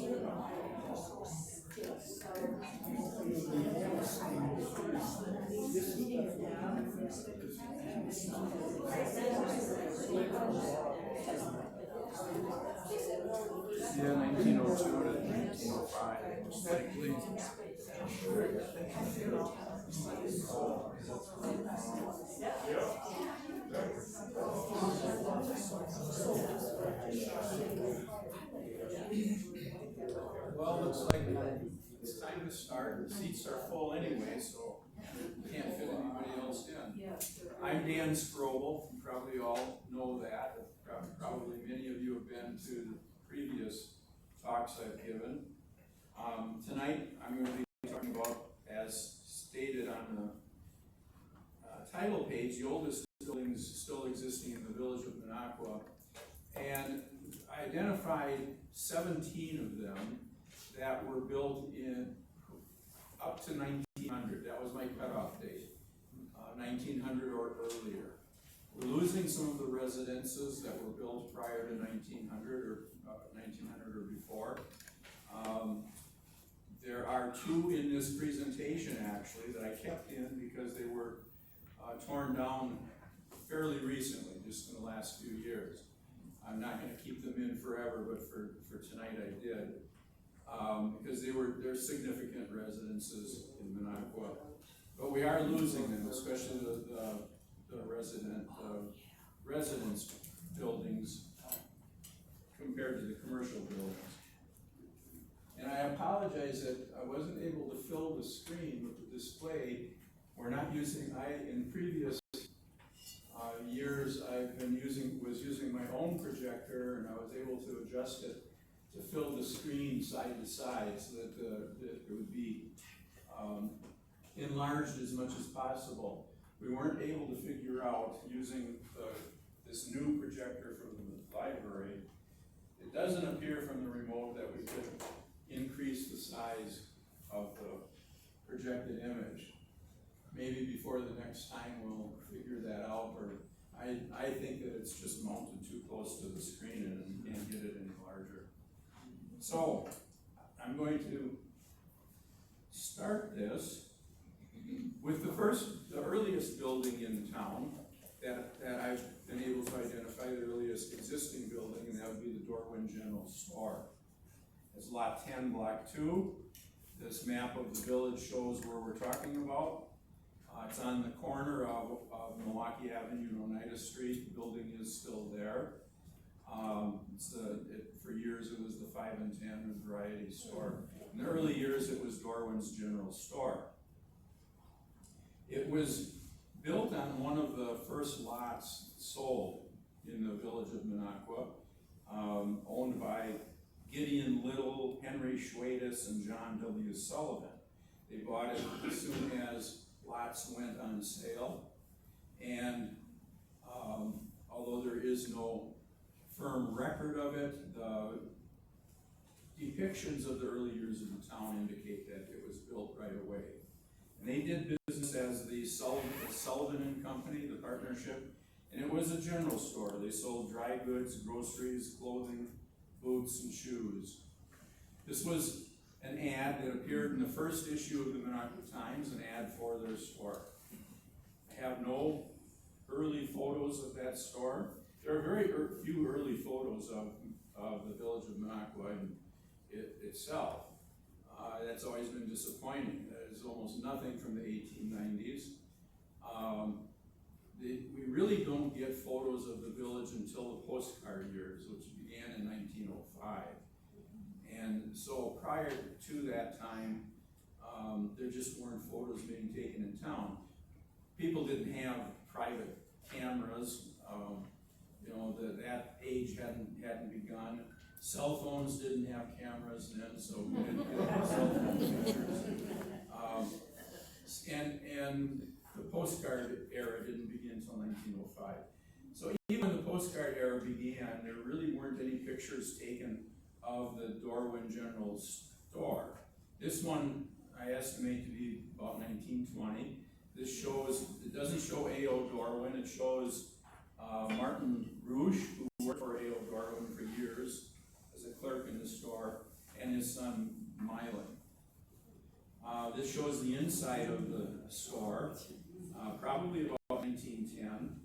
Yeah, 1902 to 1905, most likely. Well, looks like it's time to start. The seats are full anyway, so we can't fit anybody else in. I'm Dan Scrobell. You probably all know that. Probably many of you have been to the previous talks I've given. Tonight, I'm going to be talking about, as stated on the title page, the oldest buildings still existing in the village of Minocqua. And I identified 17 of them that were built in up to 1900. That was my cutoff date, 1900 or earlier. We're losing some of the residences that were built prior to 1900 or 1900 or before. There are two in this presentation actually that I kept in because they were torn down fairly recently, just in the last few years. I'm not going to keep them in forever, but for tonight I did. Because they're significant residences in Minocqua. But we are losing them, especially the residence buildings compared to the commercial buildings. And I apologize that I wasn't able to fill the screen with the display. We're not using, in previous years was using my own projector, and I was able to adjust it to fill the screen side to side so that it would be enlarged as much as possible. We weren't able to figure out, using this new projector from the library, it doesn't appear from the remote that we could increase the size of the projected image. Maybe before the next time we'll figure that out, or I think that it's just mounted too close to the screen and can't get it any larger. So I'm going to start this with the earliest building in town that I've been able to identify, the earliest existing building, and that would be the Dorwin General Store. It's lot 10, block 2. This map of the village shows where we're talking about. It's on the corner of Milwaukee Avenue and Oneida Street. The building is still there. For years it was the 5 and 10 variety store. In the early years it was Dorwin's General Store. It was built on one of the first lots sold in the village of Minocqua, owned by Gideon Little, Henry Schwadis, and John W. Sullivan. They bought it as soon as lots went on sale, and although there is no firm record of it, the depictions of the early years of the town indicate that it was built right away. And they did business as the Sullivan and Company, the partnership, and it was a general store. They sold dry goods, groceries, clothing, boots, and shoes. This was an ad that appeared in the first issue of the Minocqua Times, an ad for their store. I have no early photos of that store. There are very few early photos of the village of Minocqua itself. That's always been disappointing. There's almost nothing from the 1890s. We really don't get photos of the village until the postcard years, which began in 1905. And so prior to that time, there just weren't photos being taken in town. People didn't have private cameras. That age hadn't begun. Cell phones didn't have cameras then, so we didn't get cell phone pictures. And the postcard era didn't begin until 1905. So even when the postcard era began, there really weren't any pictures taken of the Dorwin General Store. This one I estimate to be about 1920. This shows, it doesn't show A.O. Dorwin, it shows Martin Rouge, who worked for A.O. Dorwin for years as a clerk in the store, and his son Mylon. This shows the inside of the store, probably about 1910.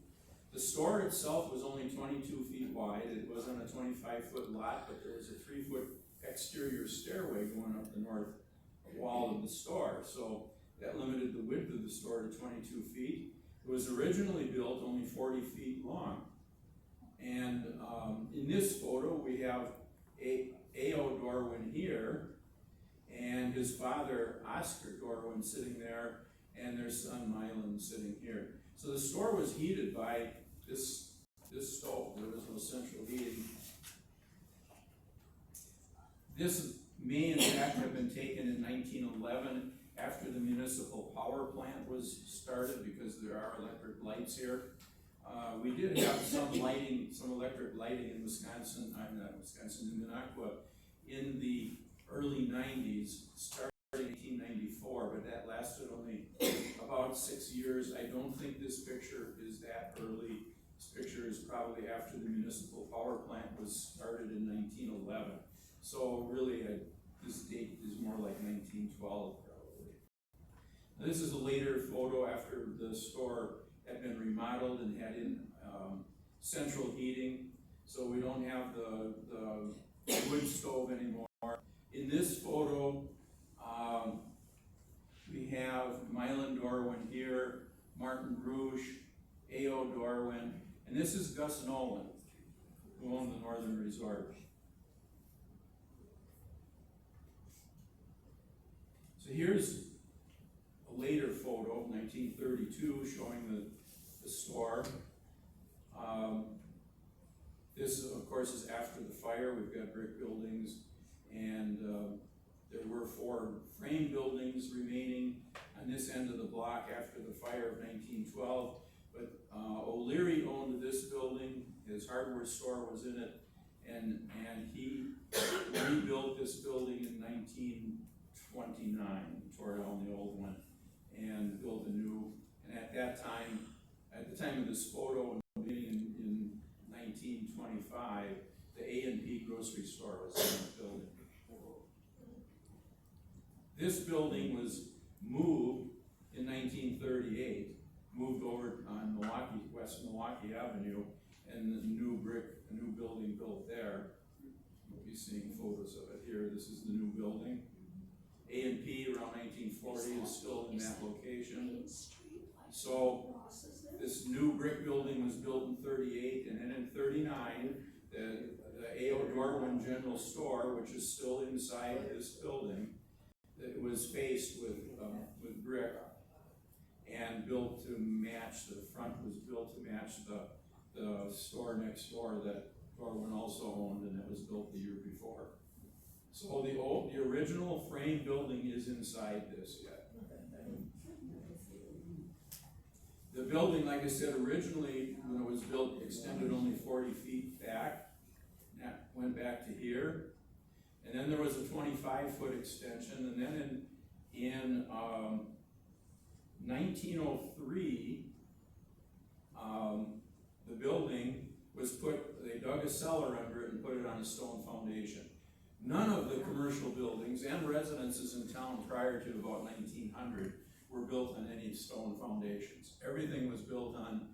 The store itself was only 22 feet wide. It was on a 25-foot lot, but there was a 3-foot exterior stairway going up the north wall of the store. So that limited the width of the store to 22 feet. It was originally built only 40 feet long. And in this photo, we have A.O. Dorwin here, and his father, Oscar Dorwin, sitting there, and their son, Mylon, sitting here. So the store was heated by this stove. There was no central heating. This may, in fact, have been taken in 1911 after the municipal power plant was started, because there are electric lights here. We did have some electric lighting in Wisconsin, in Minocqua, in the early 90s, starting in 1894, but that lasted only about 6 years. I don't think this picture is that early. This picture is probably after the municipal power plant was started in 1911. So really, this date is more like 1912, probably. Now, this is a later photo after the store had been remodeled and had in central heating, so we don't have the wood stove anymore. In this photo, we have Mylon Dorwin here, Martin Rouge, A.O. Dorwin, and this is Gus Nolan, who owned the Northern Resort. So here's a later photo, 1932, showing the store. This, of course, is after the fire. We've got brick buildings, and there were 4 frame buildings remaining on this end of the block after the fire of 1912. But O'Leary owned this building. His hardware store was in it, and he rebuilt this building in 1929. He tore down the old one and built a new. And at that time, at the time of this photo, beginning in 1925, the A&P grocery store was in the building. This building was moved in 1938, moved over on West Milwaukee Avenue, and a new building built there. You'll be seeing photos of it here. This is the new building. A&P around 1940 is still in that location. So this new brick building was built in 38, and then in 39, the A.O. Dorwin General Store, which is still inside this building, it was faced with brick and built to match, the front was built to match the store next door that Dorwin also owned, and it was built the year before. So the original frame building is inside this yet. The building, like I said, originally, when it was built, extended only 40 feet back. That went back to here. And then there was a 25-foot extension. And then in 1903, the building was they dug a cellar under it and put it on a stone foundation. None of the commercial buildings and residences in town prior to about 1900 were built on any stone foundations. Everything was built on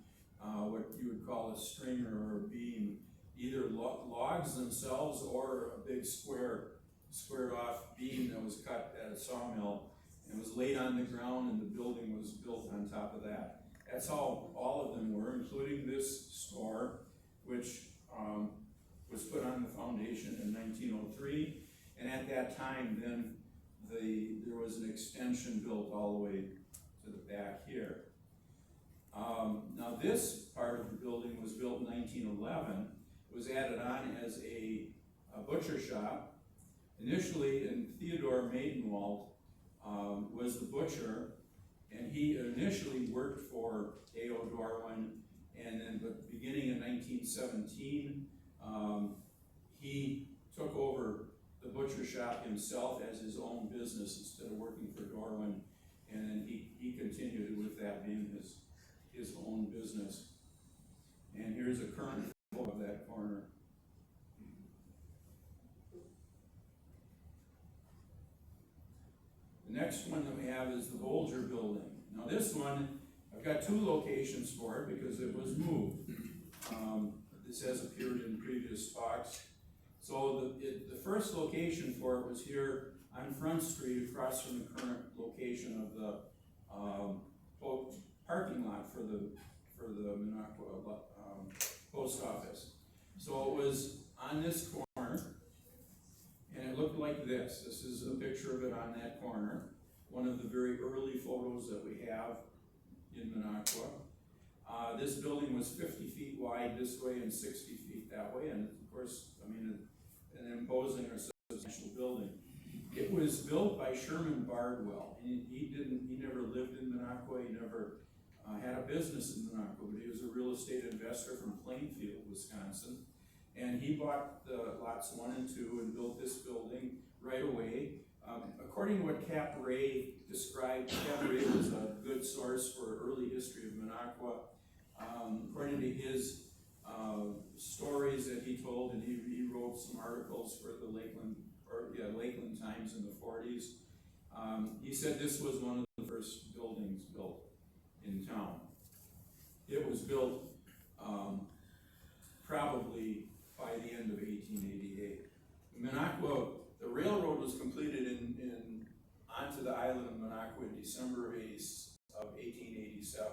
what you would call a stringer or a beam, either logs themselves or a big squared off beam that was cut at a sawmill and was laid on the ground, and the building was built on top of that. That's how all of them were, including this store, which was put on the foundation in 1903. And at that time, then there was an extension built all the way to the back here. Now this part of the building was built in 1911. It was added on as a butcher shop. Initially, and Theodore Maidenwald was the butcher, and he initially worked for A.O. Dorwin, and then but beginning in 1917, he took over the butcher shop himself as his own business instead of working for Dorwin, and then he continued with that being his own business. And here's a current photo of that corner. The next one that we have is the Bolger building. Now this one, I've got two locations for it because it was moved. This has appeared in previous talks. So the first location for it was here on Front Street across from the current location of the parking lot for the Minocqua post office. So it was on this corner, and it looked like this. This is a picture of it on that corner. One of the very early photos that we have in Minocqua. This building was 50 feet wide this way and 60 feet that way, and of course, I mean, an imposing or substantial building. It was built by Sherman Bardwell. He never lived in Minocqua. He never had a business in Minocqua, but he was a real estate investor from Plainfield, Wisconsin. And he bought the lots 1 and 2 and built this building right away. According to what Cap Ray described, Cap Ray was a good source for early history of Minocqua. According to his stories that he told, and he wrote some articles for the Lakeland Times in the 40s. He said this was one of the first buildings built in town. It was built probably by the end of 1888. Minocqua, the railroad was completed onto the island of Minocqua in December of 1887.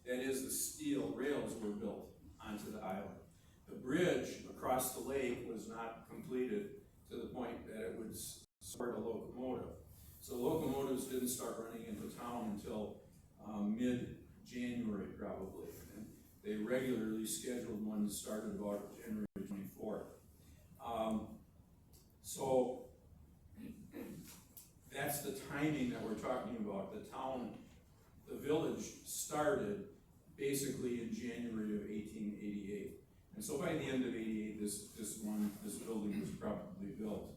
That is, the steel rails were built onto the island. The bridge across the lake was not completed to the point that it would support a locomotive. So locomotives didn't start running into town until mid-January probably. And they regularly scheduled ones started about January 24th. So that's the timing that we're talking about. The village started basically in January of 1888. And so by the end of 88, this building was probably built.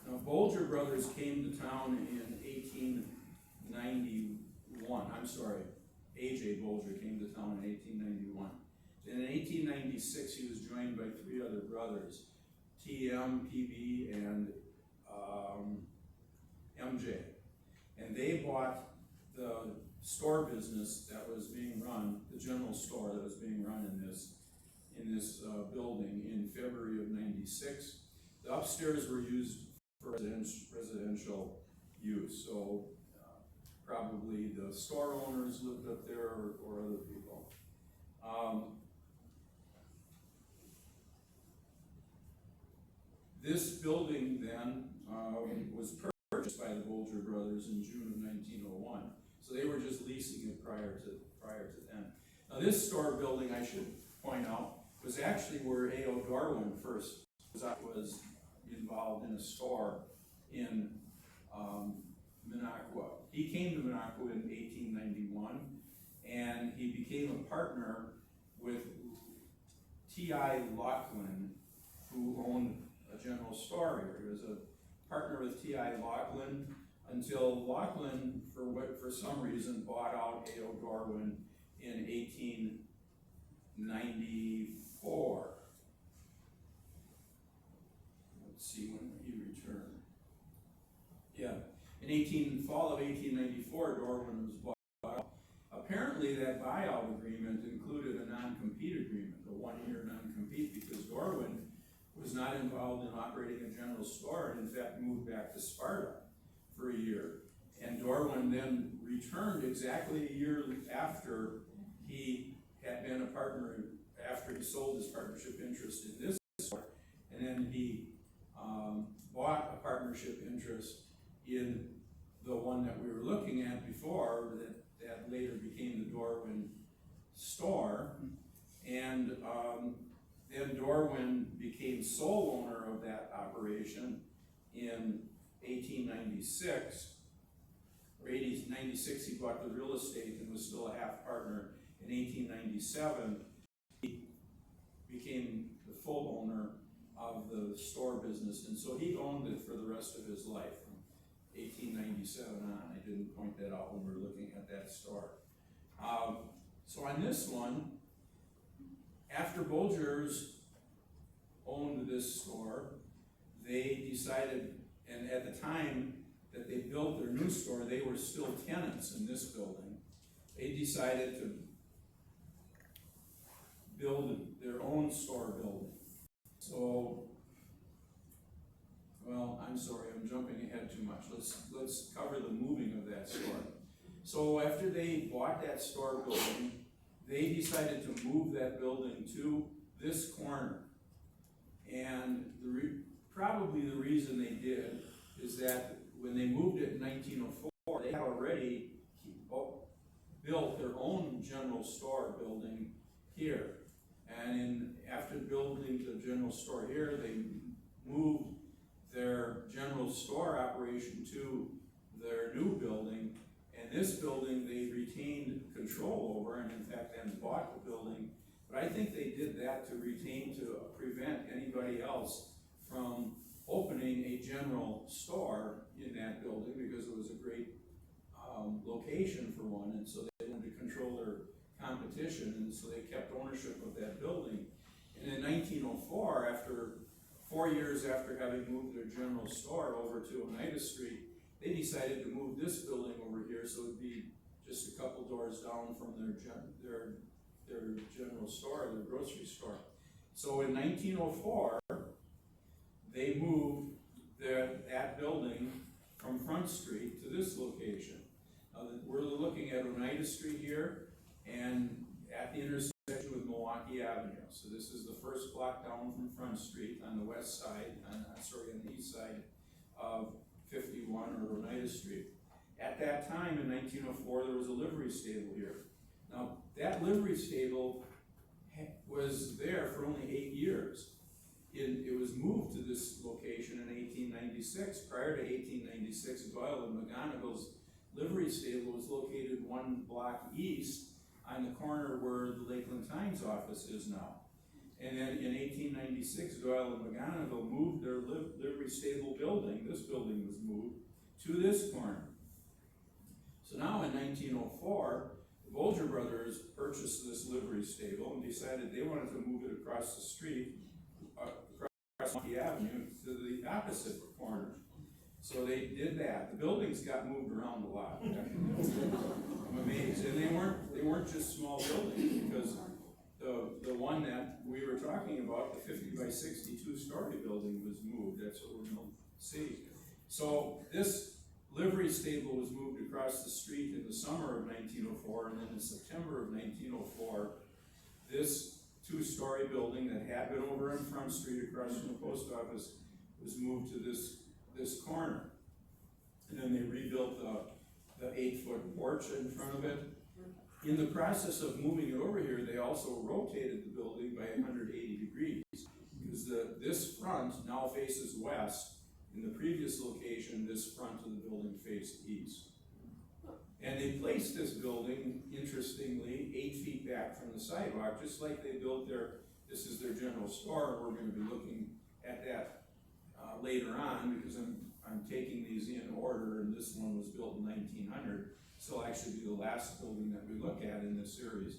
Now, Bolger Brothers came to town in 1891. I'm sorry, A.J. Bolger came to town in 1891. And in 1896, he was joined by 3 other brothers, T.M., P.B., and M.J. And they bought the store business that was being run, the general store that was being run in this building in February of 96. The upstairs were used for residential use, so probably the store owners lived up there or other people. This building then was purchased by the Bolger Brothers in June of 1901, so they were just leasing it prior to then. Now this store building, I should point out, was actually where A.O. Darwin first was involved in a store in Minocqua. He came to Minocqua in 1891, and he became a partner with T.I. Lakeland, who owned a general store here. He was a partner with T.I. Lakeland until Lakeland, for some reason, bought out A.O. Darwin in 1894. Let's see when he returned. Yeah, in fall of 1894, Darwin was bought out. Apparently, that buyout agreement included a non-compete agreement, a 1-year non-compete, because Darwin was not involved in operating a general store, and in fact moved back to Sparta for a year. And Darwin then returned exactly a year after he had been a partner, after he sold his partnership interest in this store, and then he bought a partnership interest in the one that we were looking at before, that later became the Darwin store. And then Darwin became sole owner of that operation in 1896. Or 1896, he bought the real estate and was still a half partner. In 1897, he became the full owner of the store business, and so he owned it for the rest of his life from 1897 on. I didn't point that out when we were looking at that store. So on this one, after Bolger's owned this store, they decided, and at the time that they built their new store, they were still tenants in this building. They decided to build their own store building. So, well, I'm sorry, I'm jumping ahead too much. Let's cover the moving of that store. So after they bought that store building, they decided to move that building to this corner. And probably the reason they did is that when they moved it in 1904, they had already built their own general store building here. And after building the general store here, they moved their general store operation to their new building. And this building they retained control over, and in fact then bought the building. But I think they did that to prevent anybody else from opening a general store in that building, because it was a great location for one, and so they wanted to control their competition, and so they kept ownership of that building. And in 1904, after 4 years after having moved their general store over to Oneida Street, they decided to move this building over here, so it would be just a couple doors down from their general store, their grocery store. So in 1904, they moved that building from Front Street to this location. We're looking at Oneida Street here, and at the intersection with Milwaukee Avenue. So this is the first block down from Front Street on the west side, on the east side of 51 or Oneida Street. At that time in 1904, there was a livery stable here. Now, that livery stable was there for only 8 years. It was moved to this location in 1896. Prior to 1896, Doyle and McGonagall's livery stable was located 1 block east on the corner where the Lakeland Times office is now. And then in 1896, Doyle and McGonagall moved their livery stable building. This building was moved to this corner. So now in 1904, the Bolger brothers purchased this livery stable and decided they wanted to move it across the street, across the avenue to the opposite corner. So they did that. The buildings got moved around a lot. I'm amazed. And they weren't just small buildings, because the one that we were talking about, the 50 by 62 story building, was moved. That's what we're going to see. So this livery stable was moved across the street in the summer of 1904, and then in September of 1904, this 2-story building that had been over on Front Street across from the post office was moved to this corner. And then they rebuilt the 8-foot porch in front of it. In the process of moving it over here, they also rotated the building by 180 degrees, because this front now faces west. In the previous location, this front of the building faced east. And they placed this building, interestingly, 8 feet back from the sidewalk, just like they built this is their general store. We're going to be looking at that later on, because I'm taking these in order, and this one was built in 1900. So it'll actually be the last building that we look at in this series.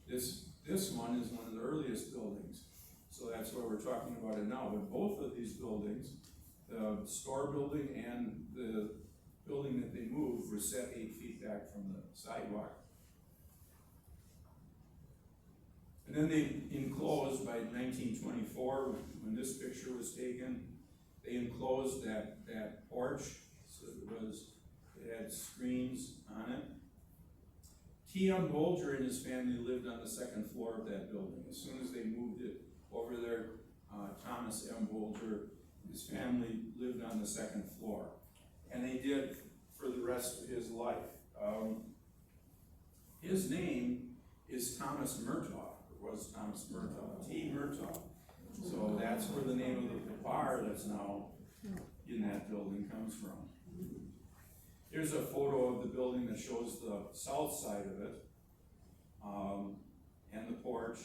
This one is one of the earliest buildings. So that's why we're talking about it now. But both of these buildings, the store building and the building that they moved, were set 8 feet back from the sidewalk. And then they enclosed, by 1924, when this picture was taken, they enclosed that porch, so it had screens on it. T.M. Bolger and his family lived on the 2nd floor of that building. As soon as they moved it over there, Thomas M. Bolger, his family lived on the 2nd floor. And they did for the rest of his life. His name is Thomas Murtaugh, or was Thomas Murtaugh, T. Murtaugh. So that's where the name of the bar that's now in that building comes from. Here's a photo of the building that shows the south side of it, and the porch.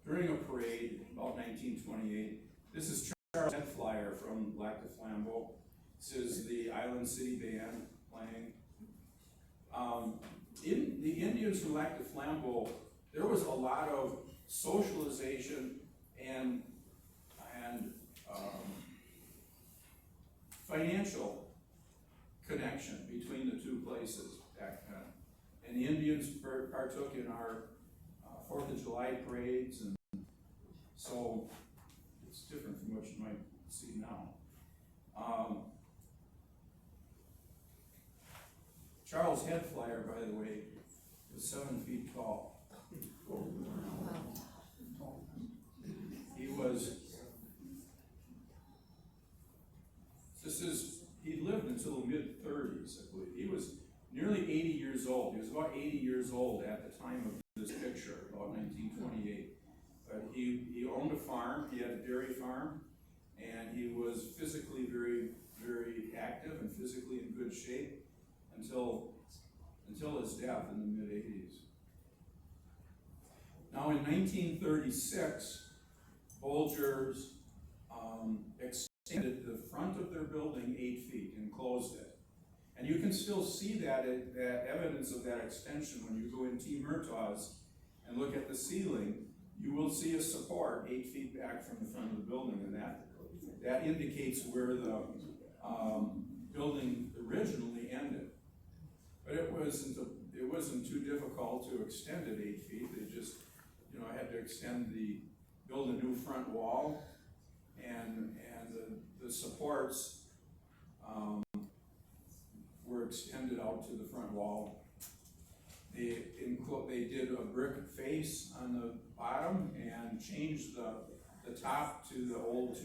During a parade, about 1928, this is Charles Flyer from Lac de Flambeau. This is the Island City Band playing. The Indians from Lac de Flambeau there was a lot of socialization and financial connection between the two places back then. And the Indians partook in our 4th of July parades, and so it's different from what you might see now. Charles Head Flyer, by the way, was 7 feet tall. He lived until the mid-30s, I believe. He was nearly 80 years old. He was about 80 years old at the time of this picture, about 1928. But he owned a farm, he had a dairy farm, and he was physically very, very active and physically in good shape until his death in the mid-80s. Now in 1936, Bolgers extended the front of their building 8 feet and closed it. And you can still see that evidence of that extension when you go in T. Murtaugh's and look at the ceiling. You will see a support 8 feet back from the front of the building, and that indicates where the building originally ended. But it wasn't too difficult to extend it 8 feet. They just, had to build a new front wall, and the supports were extended out to the front wall. They did a brick face on the bottom and changed the top to the old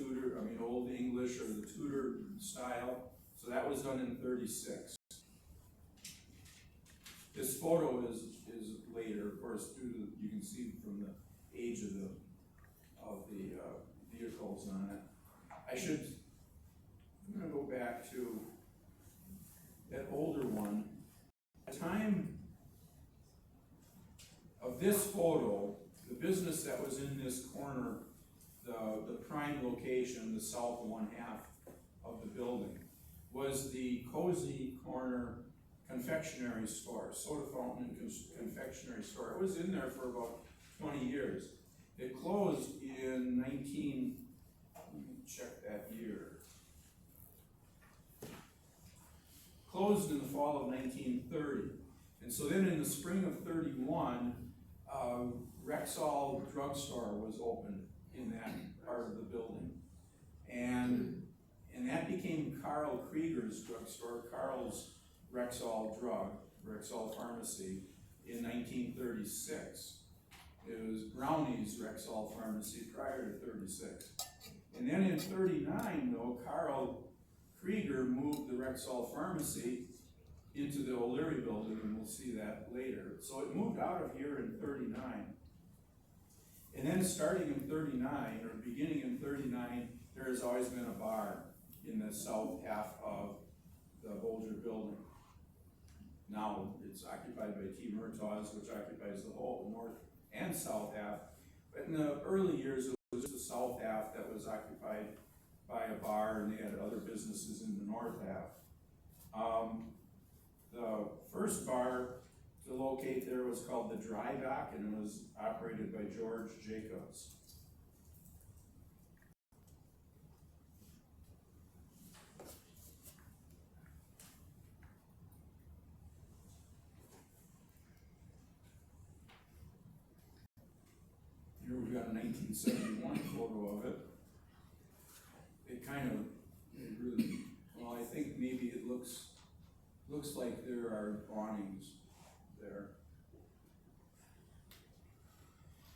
English or the Tudor style. So that was done in 36. This photo is later, of course, you can see from the age of the vehicles on it. I'm going to go back to that older one. At the time of this photo, the business that was in this corner, the prime location, the south one half of the building, was the Cozy Corner confectionery store, soda fountain and confectionery store. It was in there for about 20 years. It closed in let me check that year. Closed in the fall of 1930. And so then in the spring of 31, Rexall drugstore was opened in that part of the building. And that became Carl Krieger's drugstore, Carl's Rexall Pharmacy, in 1936. It was Brownie's Rexall Pharmacy prior to 36. And then in 39, though, Carl Krieger moved the Rexall Pharmacy into the O'Leary building, and we'll see that later. So it moved out of here in 39. And then starting in 39, or beginning in 39, there has always been a bar in the south half of the Bolger building. Now it's occupied by T. Murtaugh's, which occupies the whole north and south half. But in the early years, it was just the south half that was occupied by a bar, and they had other businesses in the north half. The first bar to locate there was called the Dry Dock, and it was operated by George Jacobs. Here we've got a 1971 photo of it. I think maybe it looks like there are awnings there.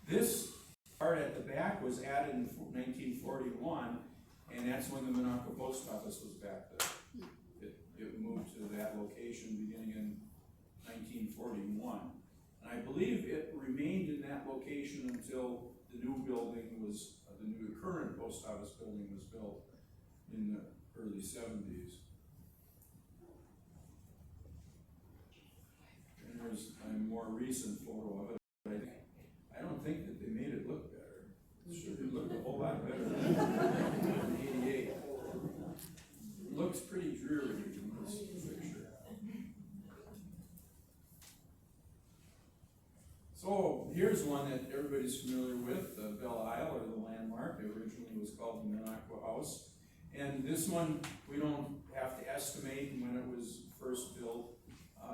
This part at the back was added in 1941, and that's when the Minocqua post office was back there. It moved to that location beginning in 1941. And I believe it remained in that location until the new building was, the current post office building was built in the early 70s. And there's a more recent photo of it. I don't think that they made it look better. It sure did look a whole lot better than 88. It looks pretty dreary in this picture. So here's one that everybody's familiar with, the Belle Isle, or the landmark. It originally was called the Minocqua House. And this one, we don't have to estimate when it was first built.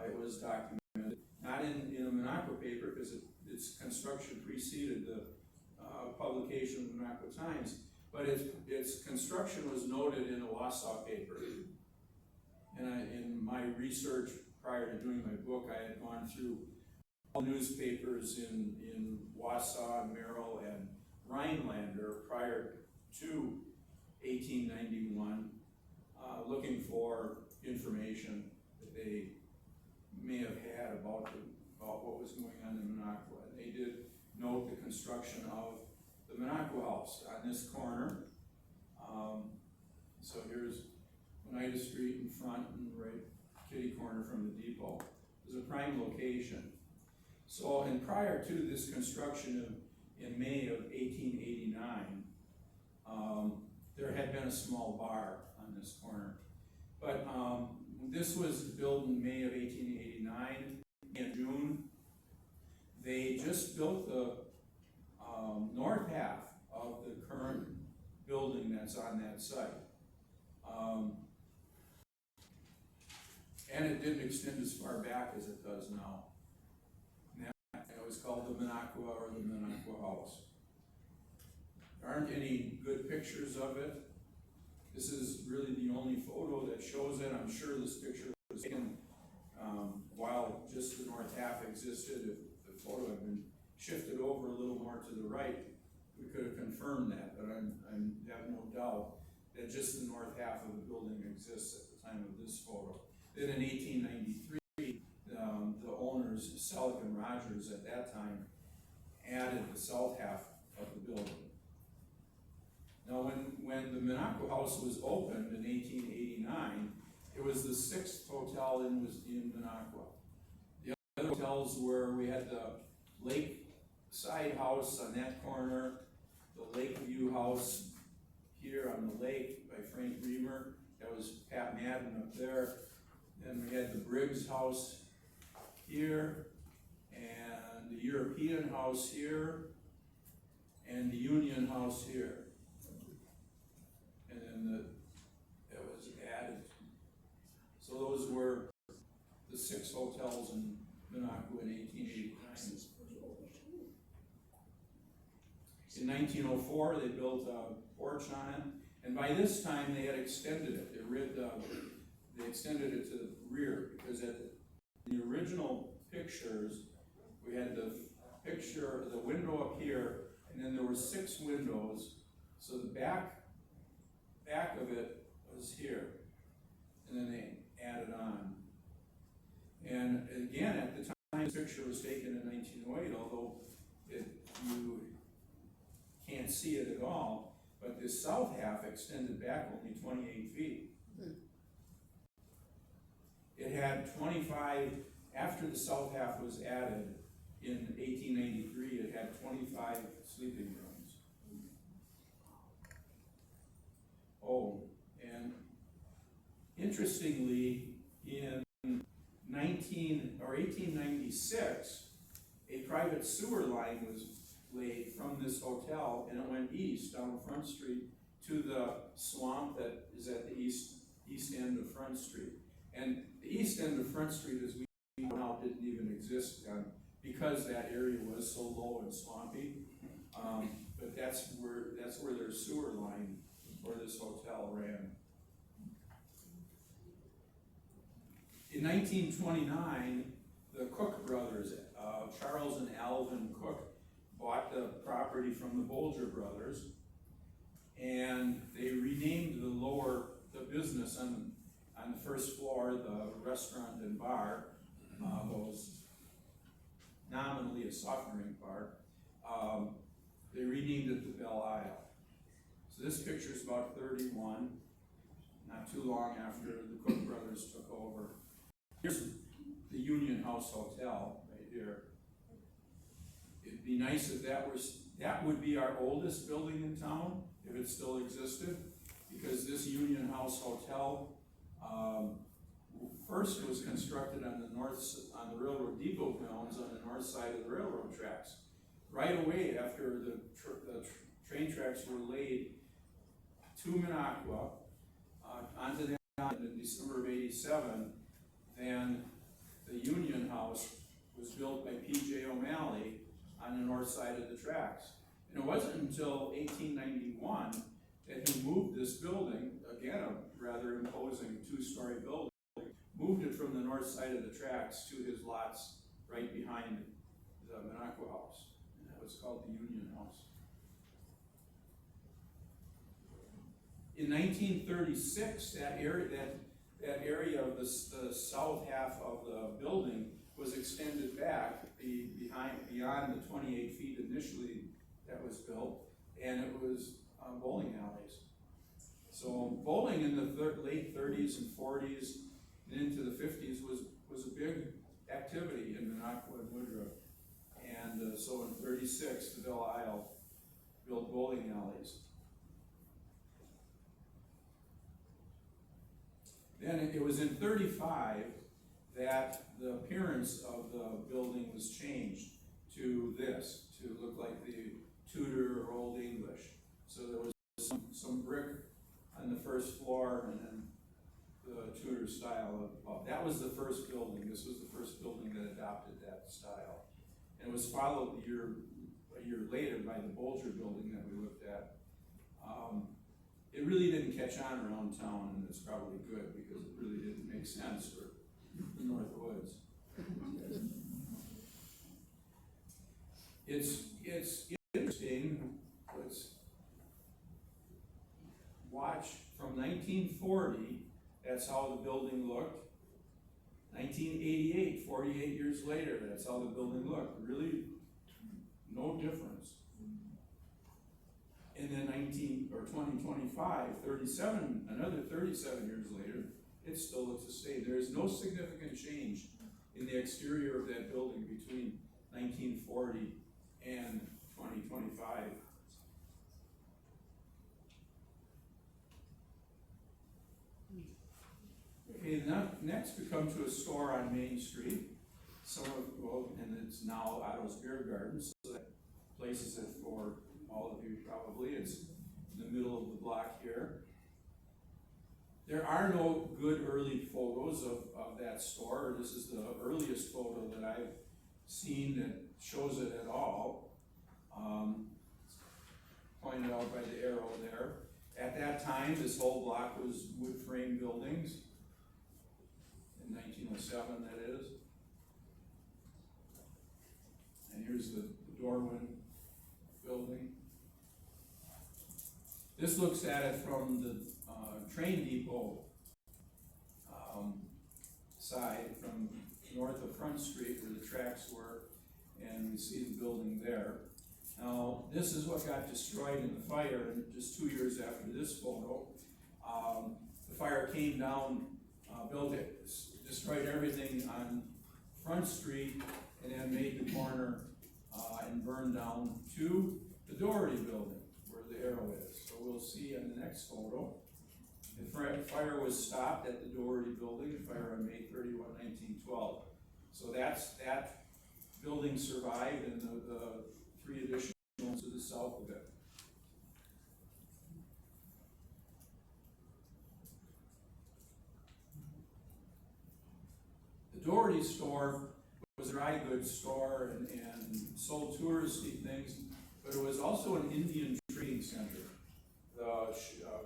It was documented, not in a Minocqua paper, because its construction preceded the publication of the Minocqua Times, but its construction was noted in a Wausau paper. And in my research prior to doing my book, I had gone through all newspapers in Wausau, Merrill, and Rhinelander prior to 1891, looking for information that they may have had about what was going on in Minocqua. And they did note the construction of the Minocqua House on this corner. So here's Oneida Street in front and right kitty corner from the depot. It was a prime location. So, and prior to this construction in May of 1889, there had been a small bar on this corner. But this was built in May of 1889. In June, they just built the north half of the current building that's on that site. And it didn't extend as far back as it does now. And it was called the Minocqua, or the Minocqua House. There aren't any good pictures of it. This is really the only photo that shows it. I'm sure this picture was taken while just the north half existed. If the photo had been shifted over a little more to the right, we could have confirmed that, but I have no doubt that just the north half of the building exists at the time of this photo. Then in 1893, the owners, Selleck and Rogers at that time, added the south half of the building. Now when the Minocqua House was opened in 1889, it was the 6th hotel in Minocqua. The other hotels were, we had the Lakeside House on that corner, the Lakeview House here on the lake by Frank Reamer. That was Pat Madden up there. Then we had the Briggs House here, and the European House here, and the Union House here. And then that was added. So those were the 6 hotels in Minocqua in 1889. In 1904, they built a porch on it, and by this time they had extended it. They extended it to the rear, because at the original pictures, we had the window up here, and then there were 6 windows. So the back of it was here, and then they added on. And again, at the time this picture was taken in 1908, although you can't see it at all, but this south half extended back only 28 feet. It had 25, after the south half was added in 1893, it had 25 sleeping rooms. Oh, and interestingly, in 1896, a private sewer line was laid from this hotel, and it went east down Front Street to the swamp that is at the east end of Front Street. And the east end of Front Street, as we know now, didn't even exist because that area was so low and swampy. But that's where their sewer line for this hotel ran. In 1929, the Cook brothers, Charles and Alvin Cook, bought the property from the Bolger brothers, and they renamed the business on the first floor, the restaurant and bar, was nominally a soft drink bar. They renamed it the Belle Isle. So this picture is about 31, not too long after the Cook brothers took over. Here's the Union House Hotel right here. It'd be nice if that would be our oldest building in town, if it still existed, because this Union House Hotel, first it was constructed on the railroad depot grounds on the north side of the railroad tracks. right away after the train tracks were laid to Minocqua, onto the island in December of '87, then the Union House was built by P.J. O'Malley on the north side of the tracks. And it wasn't until 1891 that he moved this building, again a rather imposing two-story building, moved it from the north side of the tracks to his lots right behind the Minocqua House. And that was called the Union House. In 1936, that area of the south half of the building was extended back beyond the 28 feet initially that was built, and it was bowling alleys. So bowling in the late 30s and 40s and into the 50s was a big activity in Minocqua and Woodruff. And so in 36, the Belle Isle built bowling alleys. Then it was in 35 that the appearance of the building was changed to this, to look like the Tudor or Old English. So there was some brick on the first floor and then the Tudor style of, that was the first building. This was the first building that adopted that style. And it was followed a year later by the Bolger building that we looked at. It really didn't catch on around town, and it's probably good because it really didn't make sense for the North Woods. It's interesting. Let's watch from 1940. That's how the building looked. 1988, 48 years later, that's how the building looked. Really, no difference. And then 2025, another 37 years later, it still looks the same. There is no significant change in the exterior of that building between 1940 and 2025. Okay, next we come to a store on Main Street. And it's now Otto's Beer Garden, so that places it for all of you probably. It's in the middle of the block here. There are no good early photos of that store. This is the earliest photo that I've seen that shows it at all. Pointed out by the arrow there. At that time, this whole block was wood frame buildings. In 1907, that is. And here's the Darwin building. This looks at it from the train depot side, from north of Front Street where the tracks were, and we see the building there. Now, this is what got destroyed in the fire, and just 2 years after this photo. The fire came down, destroyed everything on Front Street, and then made the corner and burned down to the Doherty building, where the arrow is. So we'll see in the next photo. The fire was stopped at the Doherty building, the fire on May 31, 1912. So that building survived, and the three additional ones to the south of it. The Doherty store was a dry goods store and sold touristy things, but it was also an Indian trading center.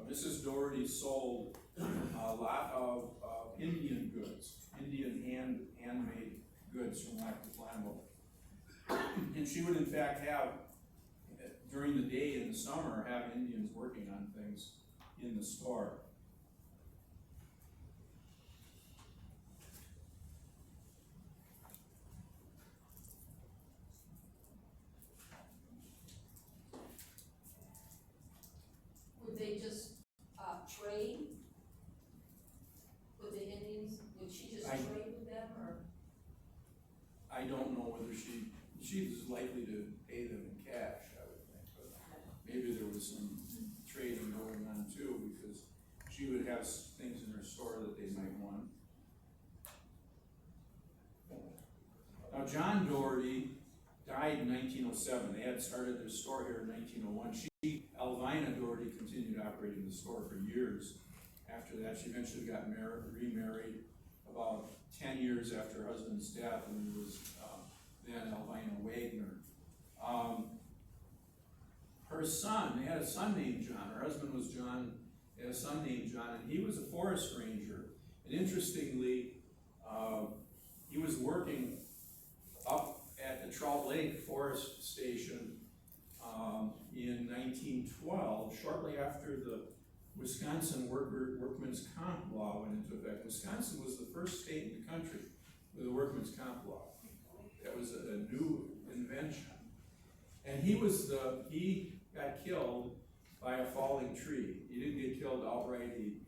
Mrs. Doherty sold a lot of Indian goods, Indian handmade goods from Lakeland. And she would in fact have, during the day in the summer, have Indians working on things in the store. Would they just trade with the Indians? Would she just trade with them, or? I don't know whether she's likely to pay them in cash, I would think, but maybe there was some trading going on too, because she would have things in her store that they might want. Now, John Doherty died in 1907. They had started their store here in 1901. Elvina Doherty, continued operating the store for years. After that, she eventually got remarried about 10 years after her husband's death, and it was then Elvina Wagner. Her son, they had a son named John. Her husband was John. They had a son named John, and he was a forest ranger. And interestingly, he was working up at the Trout Lake Forest Station in 1912, shortly after the Wisconsin Workmen's Comp Law went into effect. Wisconsin was the first state in the country with a Workmen's Comp Law. That was a new invention. And he got killed by a falling tree. He didn't get killed outright. He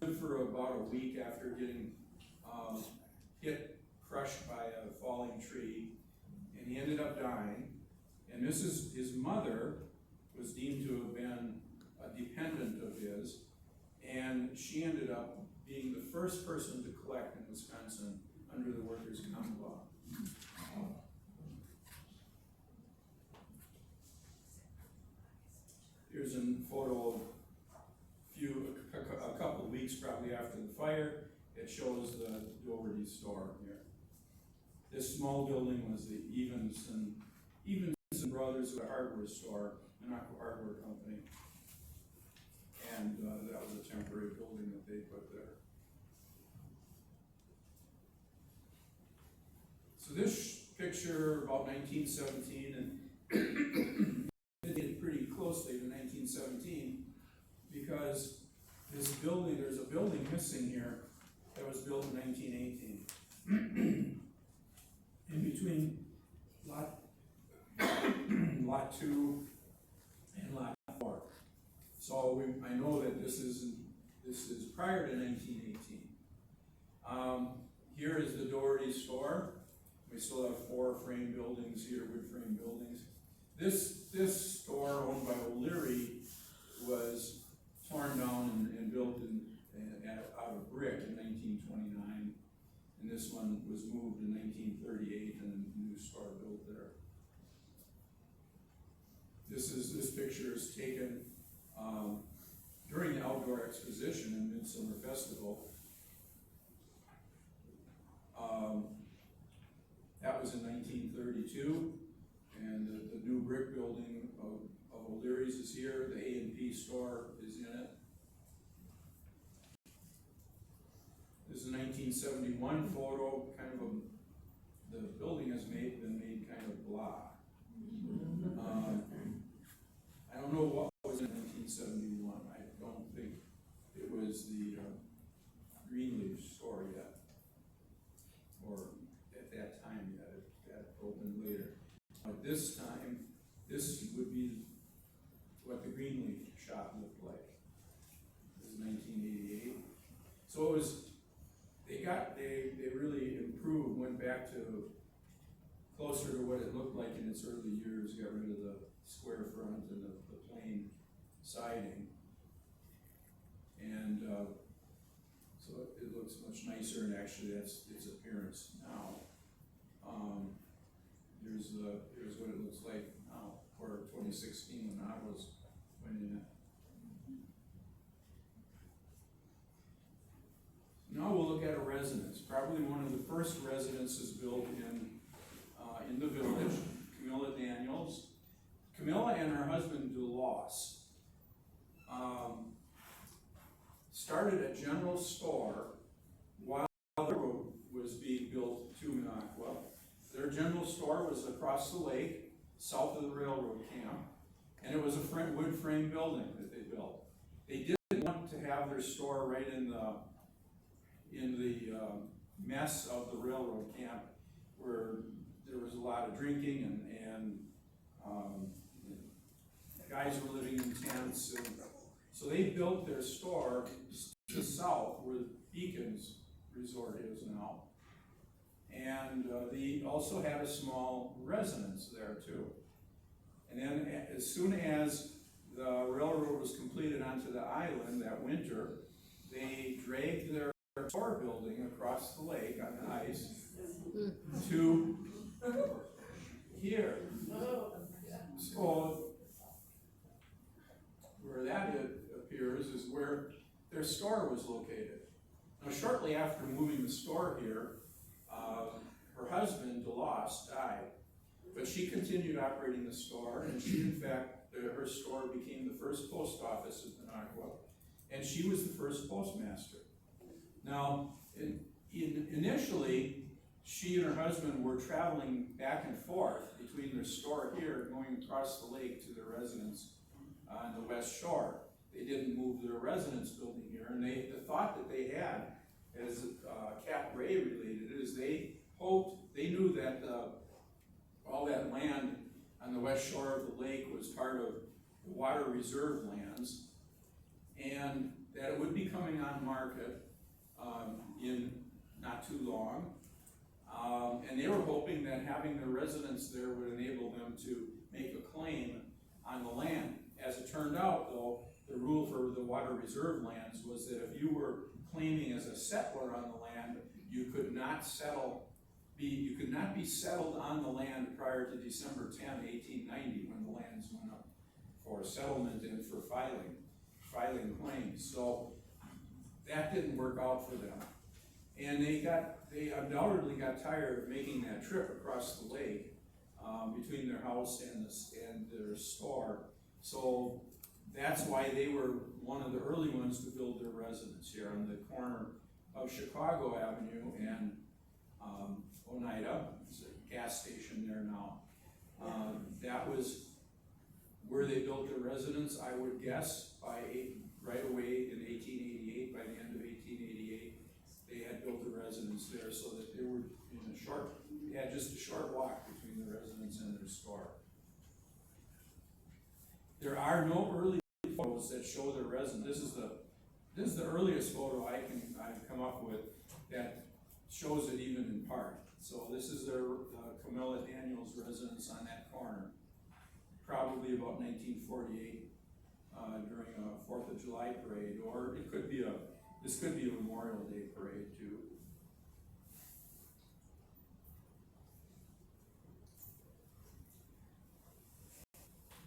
lived for about a week after getting crushed by a falling tree, and he ended up dying. And his mother was deemed to have been a dependent of his, and she ended up being the first person to collect in Wisconsin under the Workers' Comp Law. Here's a photo of a couple of weeks probably after the fire. It shows the Doherty store here. This small building was the Evenson Brothers, a hardware store, Minocqua hardware company. And that was a temporary building that they put there. So this picture, about 1917, and it did pretty closely to 1917, because this building, there's a building missing here that was built in 1918. In between lot 2 and lot 4. So I know that this is prior to 1918. Here is the Doherty store. We still have 4 frame buildings here, wood frame buildings. This store, owned by O'Leary, was torn down and built out of brick in 1929. And this one was moved in 1938, and a new store built there. This picture is taken during the outdoor exposition in Midsummer Festival. That was in 1932, and the new brick building of O'Leary's is here. The A&P store is in it. This is a 1971 photo. The building has been made kind of blah. I don't know what was in 1971. I don't think it was the Greenleaf store yet, or at that time yet. It got opened later. But this time, this would be what the Greenleaf shop looked like. This is 1988. So it was. They really improved, went back to closer to what it looked like in its early years, got rid of the square front and the plain siding. And so it looks much nicer, and actually that's its appearance now. Here's what it looks like now for 2016 when I went in it. Now we'll look at a residence, probably one of the first residences built in the village. Camilla Daniels. Camilla and her husband DeLoss started a general store while the road was being built to Minocqua. Their general store was across the lake, south of the railroad camp, and it was a wood frame building that they built. They didn't want to have their store right in the mess of the railroad camp, where there was a lot of drinking and guys were living in tents. And so they built their store to the south, where the Beacons Resort is now. And they also had a small residence there too. And then as soon as the railroad was completed onto the island that winter, they dragged their store building across the lake on the ice to here. So where that appears is where their store was located. Now, shortly after moving the store here, her husband, DeLoss, died. But she continued operating the store, and she, in fact, her store became the first post office in Minocqua, and she was the first postmaster. Now, initially, she and her husband were traveling back and forth between their store here, going across the lake to their residence on the West Shore. They didn't move their residence building here, and the thought that they had, as Cap Ray related, is they knew that all that land on the west shore of the lake was part of the water reserve lands, and that it would be coming on market in not too long. And they were hoping that having their residence there would enable them to make a claim on the land. As it turned out, though, the rule for the water reserve lands was that if you were claiming as a settler on the land, you could not be settled on the land prior to December 10, 1890, when the lands went up for settlement and for filing claims. So that didn't work out for them. And they undoubtedly got tired of making that trip across the lake between their house and their store. So that's why they were one of the early ones to build their residence here on the corner of Chicago Avenue and Oneida. There's a gas station there now. That was where they built their residence, I would guess, right away in 1888. By the end of 1888, they had built a residence there, so that they were they had just a short walk between the residence and their store. There are no early photos that show their residence. This is the earliest photo I've come up with that shows it even in part. So this is their Camilla Daniels residence on that corner, probably about 1948 during a 4th of July parade, or this could be a Memorial Day parade too.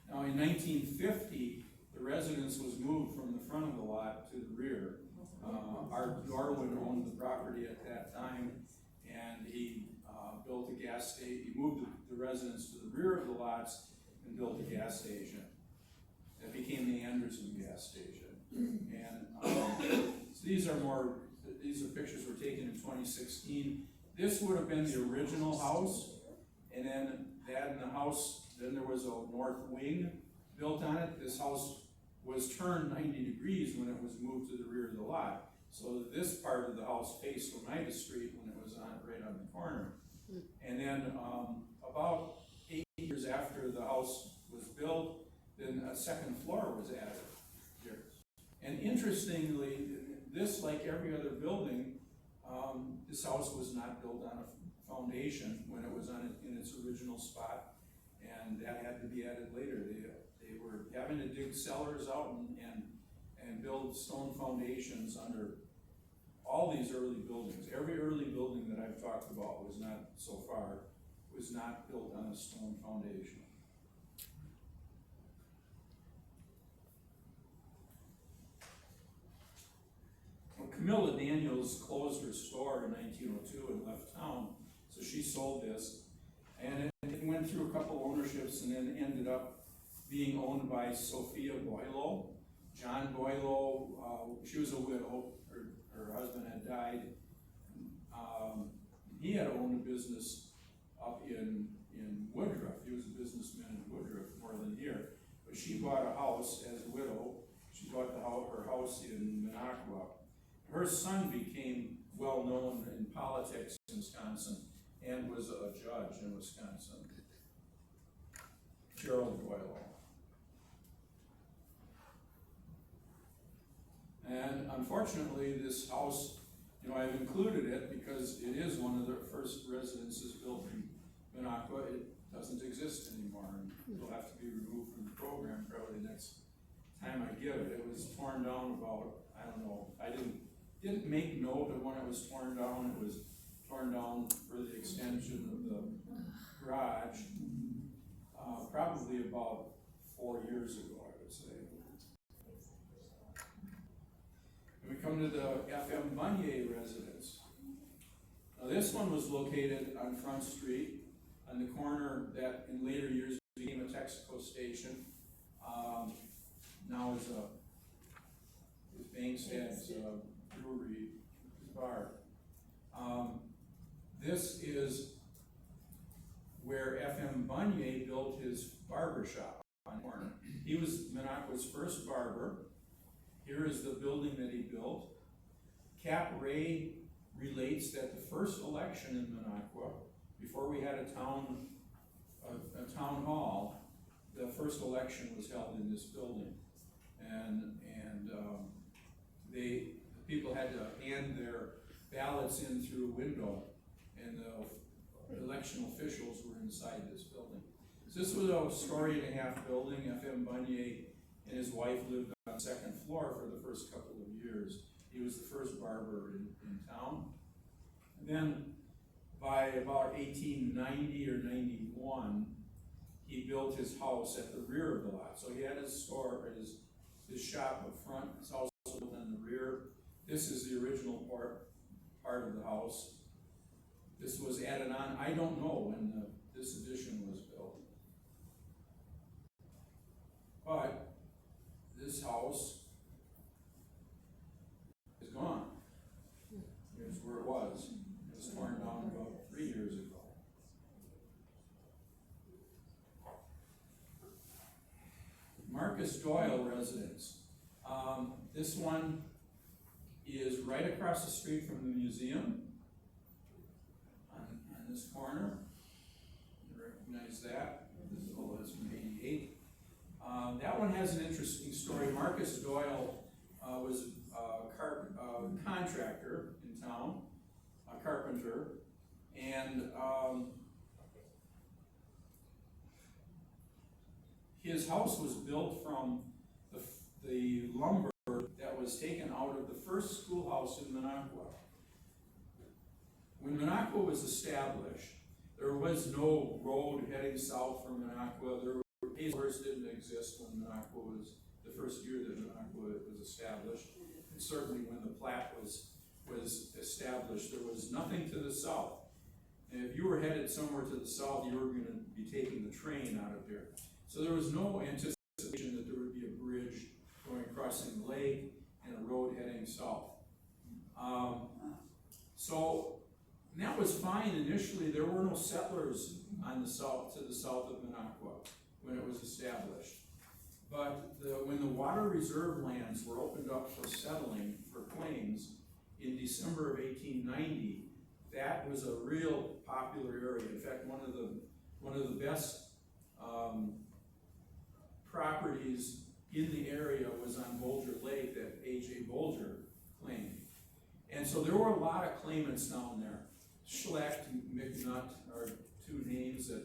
Now in 1950, the residence was moved from the front of the lot to the rear. Art Darwin owned the property at that time, and he built a gas station. He moved the residence to the rear of the lots and built a gas station. That became the Anderson gas station. And so these are pictures were taken in 2016. This would have been the original house, and then then there was a north wing built on it. This house was turned 90 degrees when it was moved to the rear of the lot. So this part of the house faced Oneida Street when it was right on the corner. And then about 8 years after the house was built, then a second floor was added here. And interestingly, this, like every other building, this house was not built on a foundation when it was in its original spot, and that had to be added later. They were having to dig cellars out and build stone foundations under all these early buildings. Every early building that I've talked about was not built on a stone foundation. Well, Camilla Daniels closed her store in 1902 and left town, so she sold this. And it went through a couple ownerships and then ended up being owned by Sophia Boileau. John Boileau, she was a widow. Her husband had died. He had owned a business up in Woodruff. He was a businessman in Woodruff more than here. But she bought a house as a widow. She bought her house in Minocqua. Her son became well known in politics in Wisconsin and was a judge in Wisconsin. Gerald Boileau. And unfortunately, this house, I've included it because it is one of the first residences built in Minocqua. It doesn't exist anymore, and it'll have to be removed from the program probably next time I give it. It was torn down about, I don't know, I didn't make note of when it was torn down. It was torn down for the extension of the garage, probably about 4 years ago, I would say. And we come to the F.M. Bunye residence. Now this one was located on Front Street, on the corner that in later years became a Texaco station. Now is Bankstead's brewery bar. This is where F.M. Bunye built his barber shop on the corner. He was Minocqua's first barber. Here is the building that he built. Cap Ray relates that the first election in Minocqua, before we had a town hall, the first election was held in this building. And the people had to hand their ballots in through a window, and the election officials were inside this building. So this was a story-and-a-half building. F.M. Bunye and his wife lived on the second floor for the first couple of years. He was the first barber in town. And then by about 1890 or 91, he built his house at the rear of the lot. So he had his store, his shop up front. His house was built in the rear. This is the original part of the house. This was added on. I don't know when this addition was built. But this house is gone. Here's where it was. It was torn down about 3 years ago. Marcus Doyle residence. This one is right across the street from the museum on this corner. You recognize that? That's from '88. That one has an interesting story. Marcus Doyle was a contractor in town, a carpenter, and his house was built from the lumber that was taken out of the first schoolhouse in Minocqua. When Minocqua was established, there was no road heading south from Minocqua. Hazlehurst didn't exist when Minocqua was, the first year that Minocqua was established. And certainly when the plat was established, there was nothing to the south. And if you were headed somewhere to the south, you were going to be taking the train out of there. So there was no anticipation that there would be a bridge going crossing the lake and a road heading south. And that was fine initially. There were no settlers on the south, to the south of Minocqua when it was established. But when the water reserve lands were opened up for settling for claims in December of 1890, that was a real popular area. In fact, one of the best properties in the area was on Bolger Lake that A.J. Bolger claimed. And so there were a lot of claimants down there. Schlecht and McNutt are two names that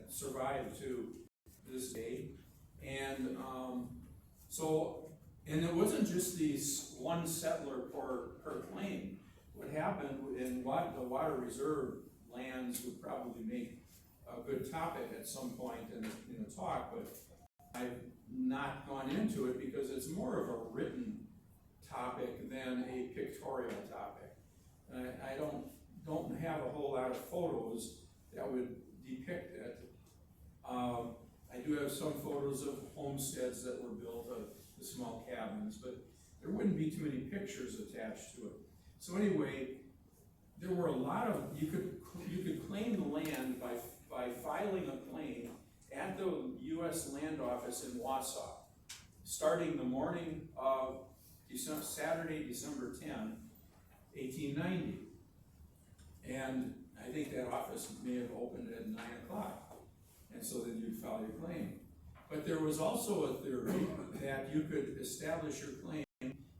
survived to this day. And and it wasn't just these one settler per claim. What happened in the water reserve lands would probably make a good topic at some point in a talk, but I've not gone into it because it's more of a written topic than a pictorial topic. I don't have a whole lot of photos that would depict it. I do have some photos of homesteads that were built, of the small cabins, but there wouldn't be too many pictures attached to it. So anyway, there were a lot of, you could claim the land by filing a claim at the U.S. Land Office in Wausau, starting the morning of Saturday, December 10, 1890. And I think that office may have opened at 9 o'clock. And so then you'd file your claim. But there was also a theory that you could establish your claim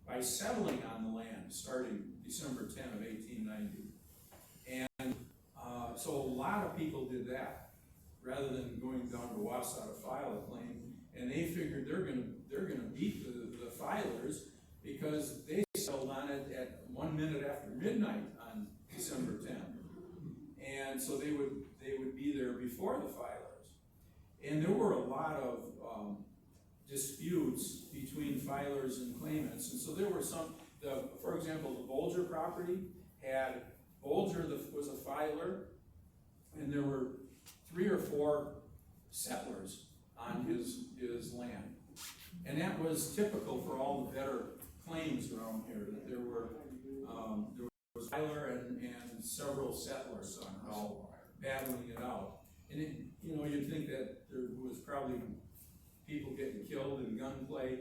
by settling on the land starting December 10 of 1890. And so a lot of people did that rather than going down to Wausau to file a claim. And they figured they're gonna beat the filers because they settled on it at 1 minute after midnight on December 10. And so they would be there before the filers. And there were a lot of disputes between filers and claimants, and so there were some, for example, the Bolger property had, Bolger was a filer, and there were 3 or 4 settlers on his land. And that was typical for all the better claims around here, that there was a filer and several settlers somehow battling it out. And it, you'd think that there was probably people getting killed in gunplay.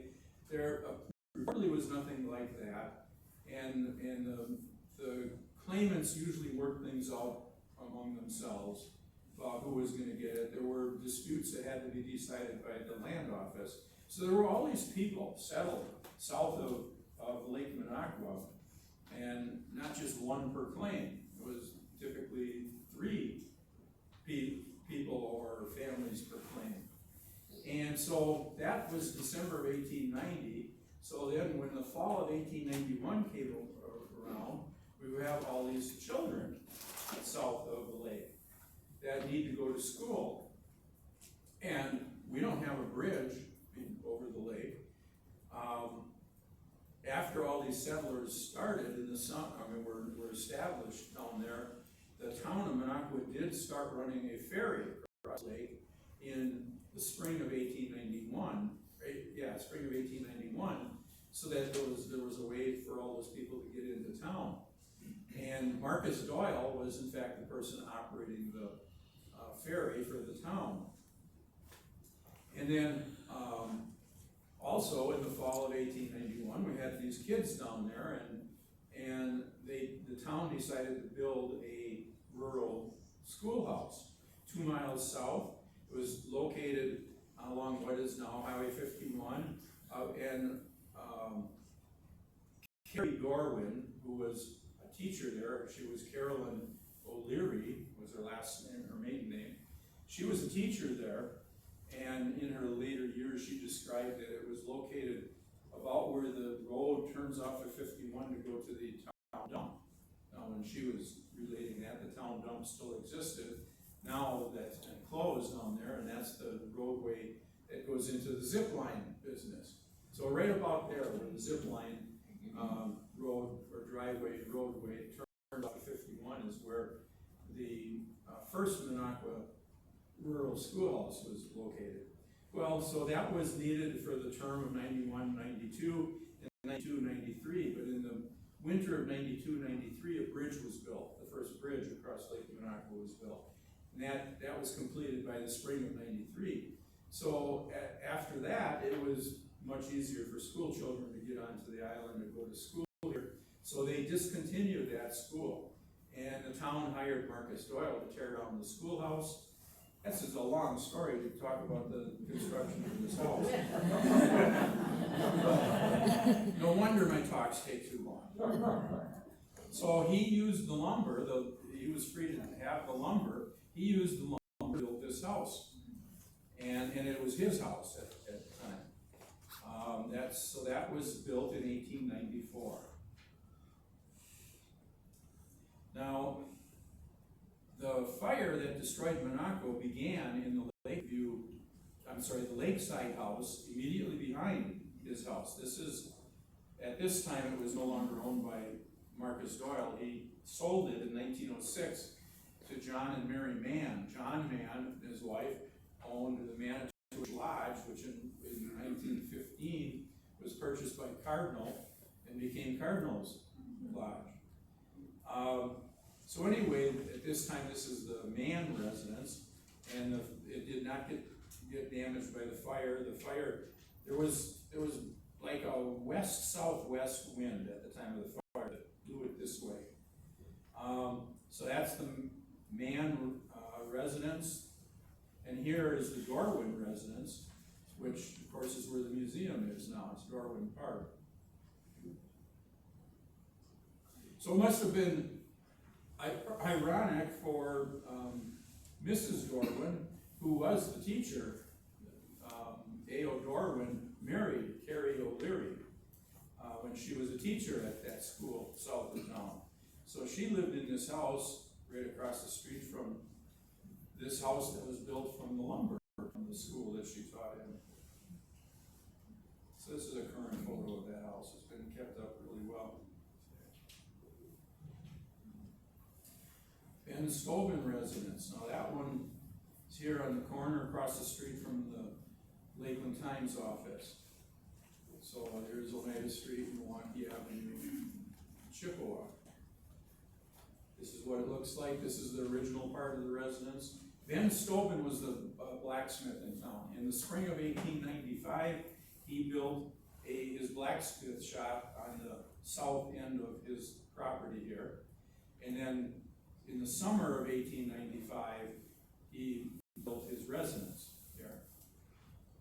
There reportedly was nothing like that, and the claimants usually worked things out among themselves about who was going to get it. There were disputes that had to be decided by the land office. So there were all these people settled south of Lake Minocqua, and not just one per claim. It was typically 3 people or families per claim. And so that was December of 1890. So then when the fall of 1891 came around, we would have all these children south of the lake that need to go to school. And we don't have a bridge over the lake. After all these settlers started in the were established down there, the town of Minocqua did start running a ferry across the lake in the spring of 1891. Spring of 1891, so that there was a way for all those people to get into town. And Marcus Doyle was in fact the person operating the ferry for the town. And then also in the fall of 1891, we had these kids down there, and the town decided to build a rural schoolhouse 2 miles south. It was located along what is now Highway 51, and Carrie Gorwin, who was a teacher there, she was Carolyn O'Leary, was her last name, her maiden name. She was a teacher there, and in her later years she described that it was located about where the road turns off of 51 to go to the town dump. Now when she was relating that, the town dump still existed. Now that's been closed down there, and that's the roadway that goes into the zip line business. So right about there where the zip line road or roadway turns off of 51 is where the first Minocqua rural schoolhouse was located. Well, so that was needed for the term of 91, 92, and 92, 93, but in the winter of 92, 93, a bridge was built. The first bridge across Lake Minocqua was built. And that was completed by the spring of 93. So after that, it was much easier for school children to get onto the island and go to school here. So they discontinued that school. And the town hired Marcus Doyle to tear down the schoolhouse. This is a long story to talk about the construction of this house. No wonder my talks take too long. So he used the lumber, he was free to have the lumber. He used the lumber to build this house. And it was his house at the time. So that was built in 1894. Now, the fire that destroyed Minocqua began in the lakeside house immediately behind his house. At this time, it was no longer owned by Marcus Doyle. He sold it in 1906 to John and Mary Mann. John Mann, his wife, owned the Manitowoc Lodge, which in 1915 was purchased by Cardinal and became Cardinal's Lodge. So anyway, at this time, this is the Mann residence, and it did not get damaged by the fire. There was like a west-southwest wind at the time of the fire that blew it this way. So that's the Mann residence, and here is the Gorwin residence, which of course is where the museum is now. It's Gorwin Park. So it must have been ironic for Mrs. Gorwin, who was the teacher. A.O. Gorwin married Carrie O'Leary when she was a teacher at that school south of town. So she lived in this house right across the street from this house that was built from the lumber from the school that she taught in. So this is a current photo of that house. It's been kept up really well. Dan Scrobell residence. Now that one is here on the corner across the street from the Lakeland Times office. So there's Oneida Street, Milwaukee Avenue, Chippewa. This is what it looks like. This is the original part of the residence. Dan Scrobell was the blacksmith in town. In the spring of 1895, he built his blacksmith shop on the south end of his property here. And then in the summer of 1895, he built his residence here.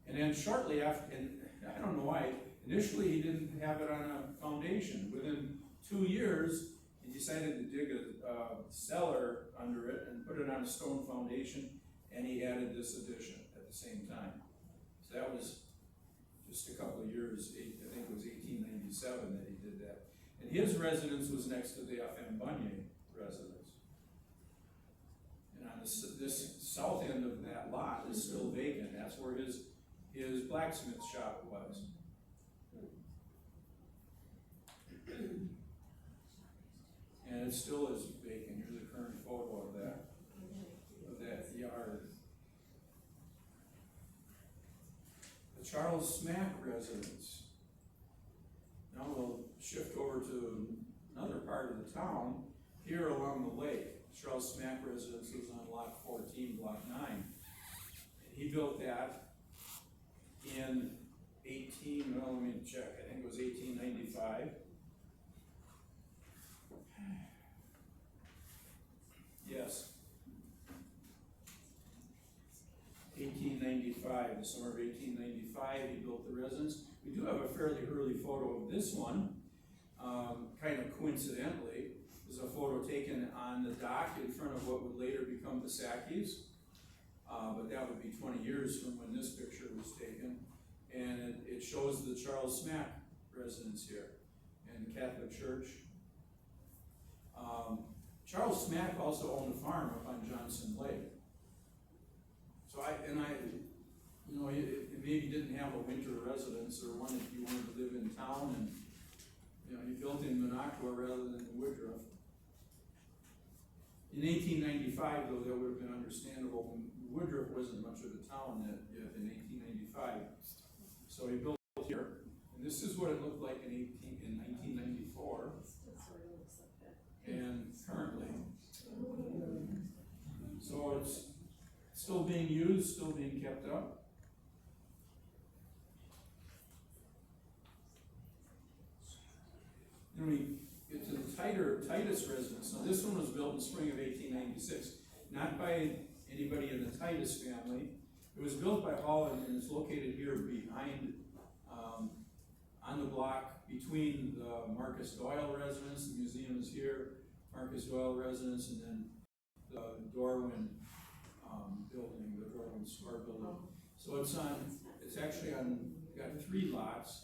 And then shortly after, and I don't know why, initially he didn't have it on a foundation. Within 2 years, he decided to dig a cellar under it and put it on a stone foundation, and he added this addition at the same time. So that was just a couple of years, I think it was 1897 that he did that. And his residence was next to the F.M. Bunyan residence. And on this south end of that lot is still vacant. That's where his blacksmith shop was. And it still is vacant. Here's a current photo of that yard. The Charles Smack residence. Now we'll shift over to another part of the town, here along the lake. Charles Smack residence was on lot 14, block 9. And he built that in let me check, I think it was 1895. Yes. 1895, the summer of 1895, he built the residence. We do have a fairly early photo of this one. Kind of coincidentally, there's a photo taken on the dock in front of what would later become the Sackies. But that would be 20 years from when this picture was taken. And it shows the Charles Smack residence here and the Catholic Church. Charles Smack also owned a farm up on Johnson Lake. So he maybe didn't have a winter residence or one that he wanted to live in town, and he built in Minocqua rather than in Woodruff. In 1895, though, that would have been understandable. Woodruff wasn't much of a town yet in 1895. So he built here, and this is what it looked like in 1994, and currently. So it's still being used, still being kept up. Then we get to the Titus residence. Now this one was built in the spring of 1896, not by anybody in the Titus family. It was built by Holland and is located here behind, on the block between the Marcus Doyle residence. The museum is here, Marcus Doyle residence, and then the Darwin building, the Darwin Store building. So it's actually got 3 lots.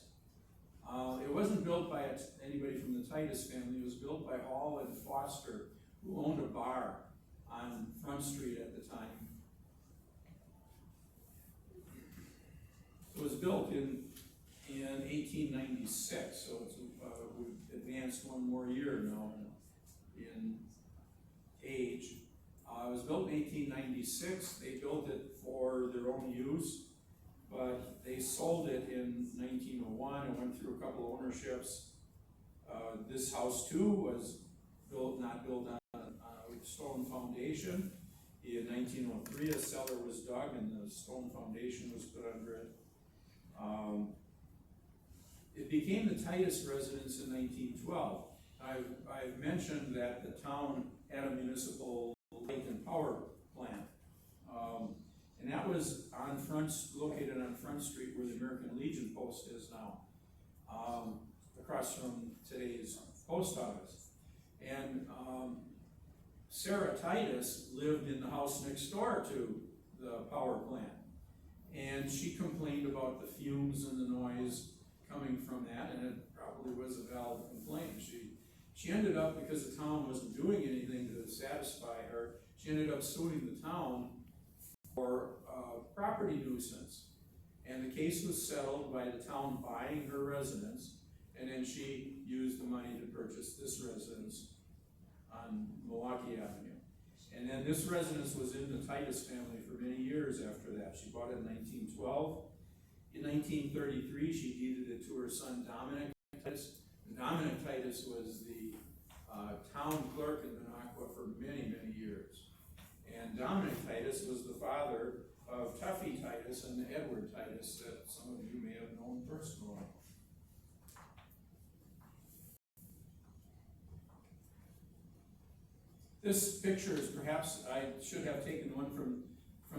It wasn't built by anybody from the Titus family. It was built by Hall and Foster, who owned a bar on Front Street at the time. So it was built in 1896, so we've advanced one more year now in age. It was built in 1896. They built it for their own use, but they sold it in 1901 and went through a couple of ownerships. This house too was not built on a stone foundation. In 1903, a cellar was dug and the stone foundation was put under it. It became the Titus residence in 1912. I've mentioned that the town had a municipal light and power plant. And that was located on Front Street where the American Legion post is now, across from today's post office. And Sarah Titus lived in the house next door to the power plant. And she complained about the fumes and the noise coming from that, and it probably was a valid complaint. She ended up, because the town wasn't doing anything to satisfy her, she ended up suing the town for property nuisance. And the case was settled by the town buying her residence, and then she used the money to purchase this residence on Milwaukee Avenue. And then this residence was in the Titus family for many years after that. She bought it in 1912. In 1933, she deeded it to her son Dominic Titus. And Dominic Titus was the town clerk in Minocqua for many, many years. And Dominic Titus was the father of Tuffy Titus and Edward Titus that some of you may have known personally. This picture is perhaps, I should have taken one from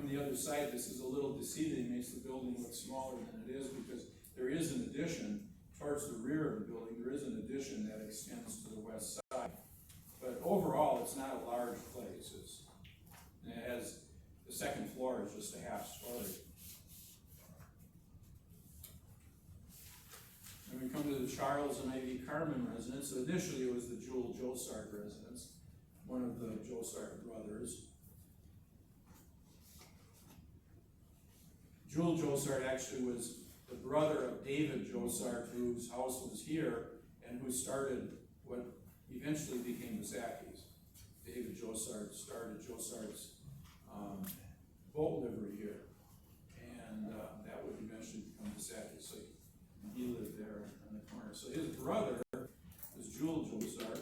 the other side. This is a little deceiving, makes the building look smaller than it is, because there is an addition towards the rear of the building. There is an addition that extends to the west side. But overall, it's not a large place. It has, the second floor is just a half story. And we come to the Charles and Ivy Carmen residence. So initially it was the Jewel Josart residence, one of the Josart brothers. Jewel Josart actually was the brother of David Josart, whose house was here, and who started what eventually became the Zackies. David Josart started Josart's boat livery here, and that would eventually become the Zackies. So he lived there on the corner. So his brother was Jewel Josart,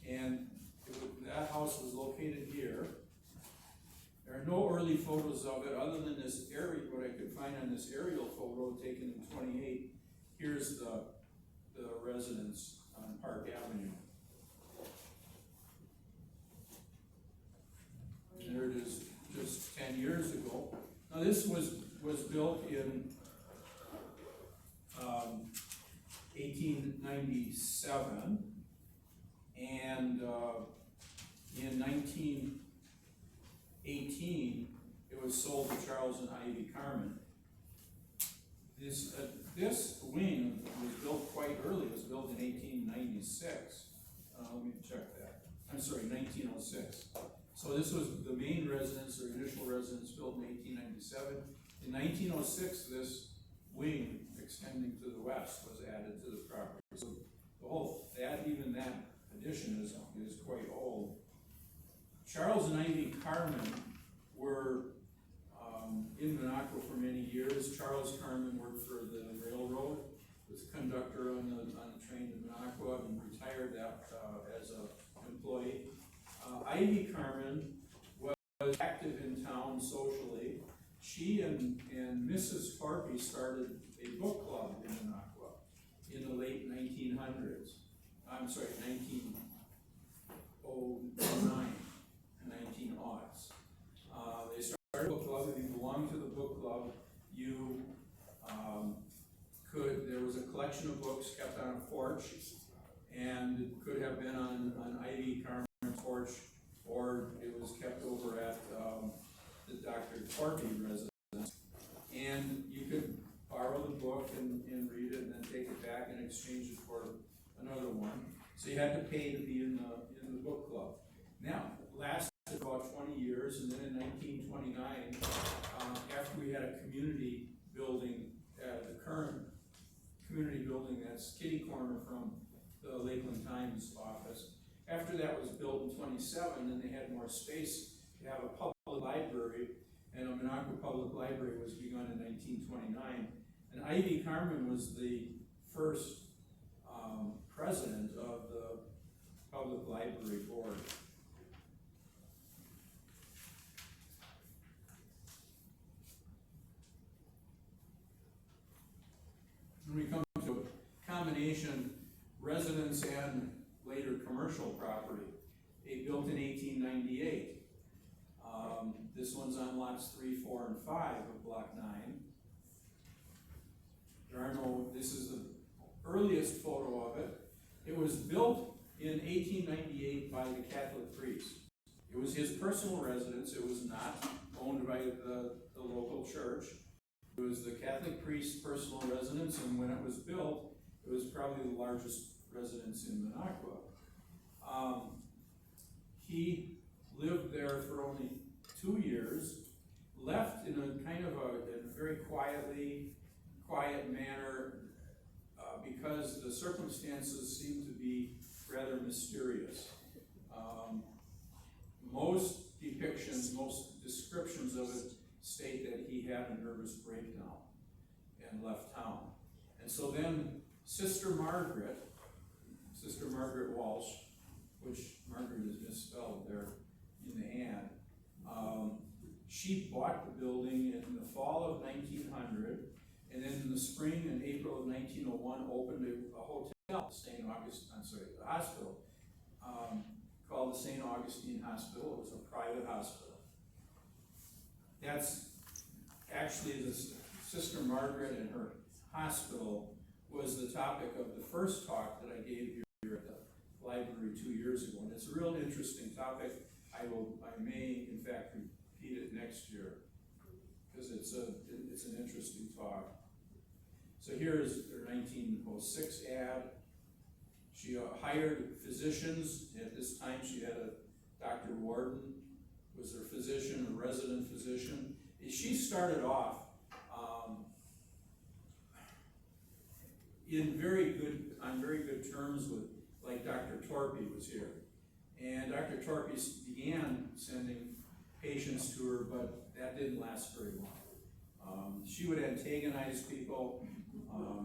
and that house was located here. There are no early photos of it other than this area, what I could find on this aerial photo taken in 28. Here's the residence on Park Avenue. And there it is, just 10 years ago. Now this was built in 1897, and in 1918, it was sold to Charles and Ivy Carmen. This wing was built quite early. It was built in 1896. Let me check that. I'm sorry, 1906. So this was the main residence, or initial residence, built in 1897. In 1906, this wing extending to the west was added to the property. So the whole, even that addition is quite old. Charles and Ivy Carmen were in Minocqua for many years. Charles Carmen worked for the railroad, was a conductor on the train in Minocqua, and retired as an employee. Ivy Carmen was active in town socially. She and Mrs. Farpy started a book club in Minocqua in the late 1900s. I'm sorry, 1909. 19-aughts. They started a book club. If you belonged to the book club, you there was a collection of books kept on a porch, and it could have been on Ivy Carmen's porch, or it was kept over at the Dr. Farpy residence. And you could borrow the book and read it, and then take it back and exchange it for another one. So you had to pay to be in the book club. Now, lasted about 20 years, and then in 1929, after we had a community building, the current community building that's kitty corner from the Lakeland Times office, after that was built in 27, and they had more space to have a public library, and a Minocqua Public Library was begun in 1929, and Ivy Carmen was the first president of the Public Library Board. When we come to combination residence and later commercial property, it built in 1898. This one's on lots 3, 4, and 5 of Block 9. This is the earliest photo of it. It was built in 1898 by the Catholic priest. It was his personal residence. It was not owned by the local church. It was the Catholic priest's personal residence, and when it was built, it was probably the largest residence in Minocqua. He lived there for only 2 years, left in a kind of in a very quiet manner, because the circumstances seem to be rather mysterious. Most depictions, most descriptions of it state that he had a nervous breakdown and left town. And so then Sister Margaret Walsh, which Margaret is misspelled there in the ad, she bought the building in the fall of 1900, and then in the spring and April of 1901 opened a hotel, a hospital, called the St. Augustine Hospital. It was a private hospital. That's actually Sister Margaret and her hospital was the topic of the first talk that I gave here at the library 2 years ago. And it's a real interesting topic. I may in fact repeat it next year because it's an interesting talk. So here's their 1906 ad. She hired physicians. At this time she had a Dr. Warden was her physician, a resident physician. She started off on very good terms with, like Dr. Torpy was here. And Dr. Torpy began sending patients to her, but that didn't last very long. She would antagonize people.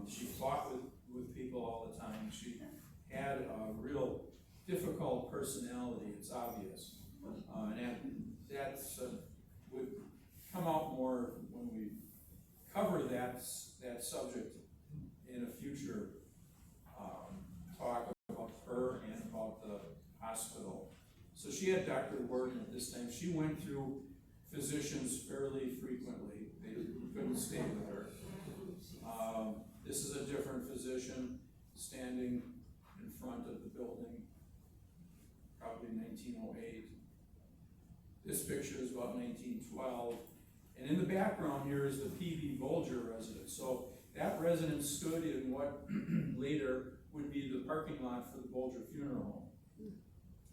She fought with people all the time. She had a real difficult personality, it's obvious. And that's would come out more when we cover that subject in a future talk about her and about the hospital. So she had Dr. Warden at this time. She went through physicians fairly frequently. They couldn't stay with her. This is a different physician standing in front of the building, probably 1908. This picture is about 1912. And in the background here is the P.B. Bolger residence. So that residence stood in what later would be the parking lot for the Bolger funeral home.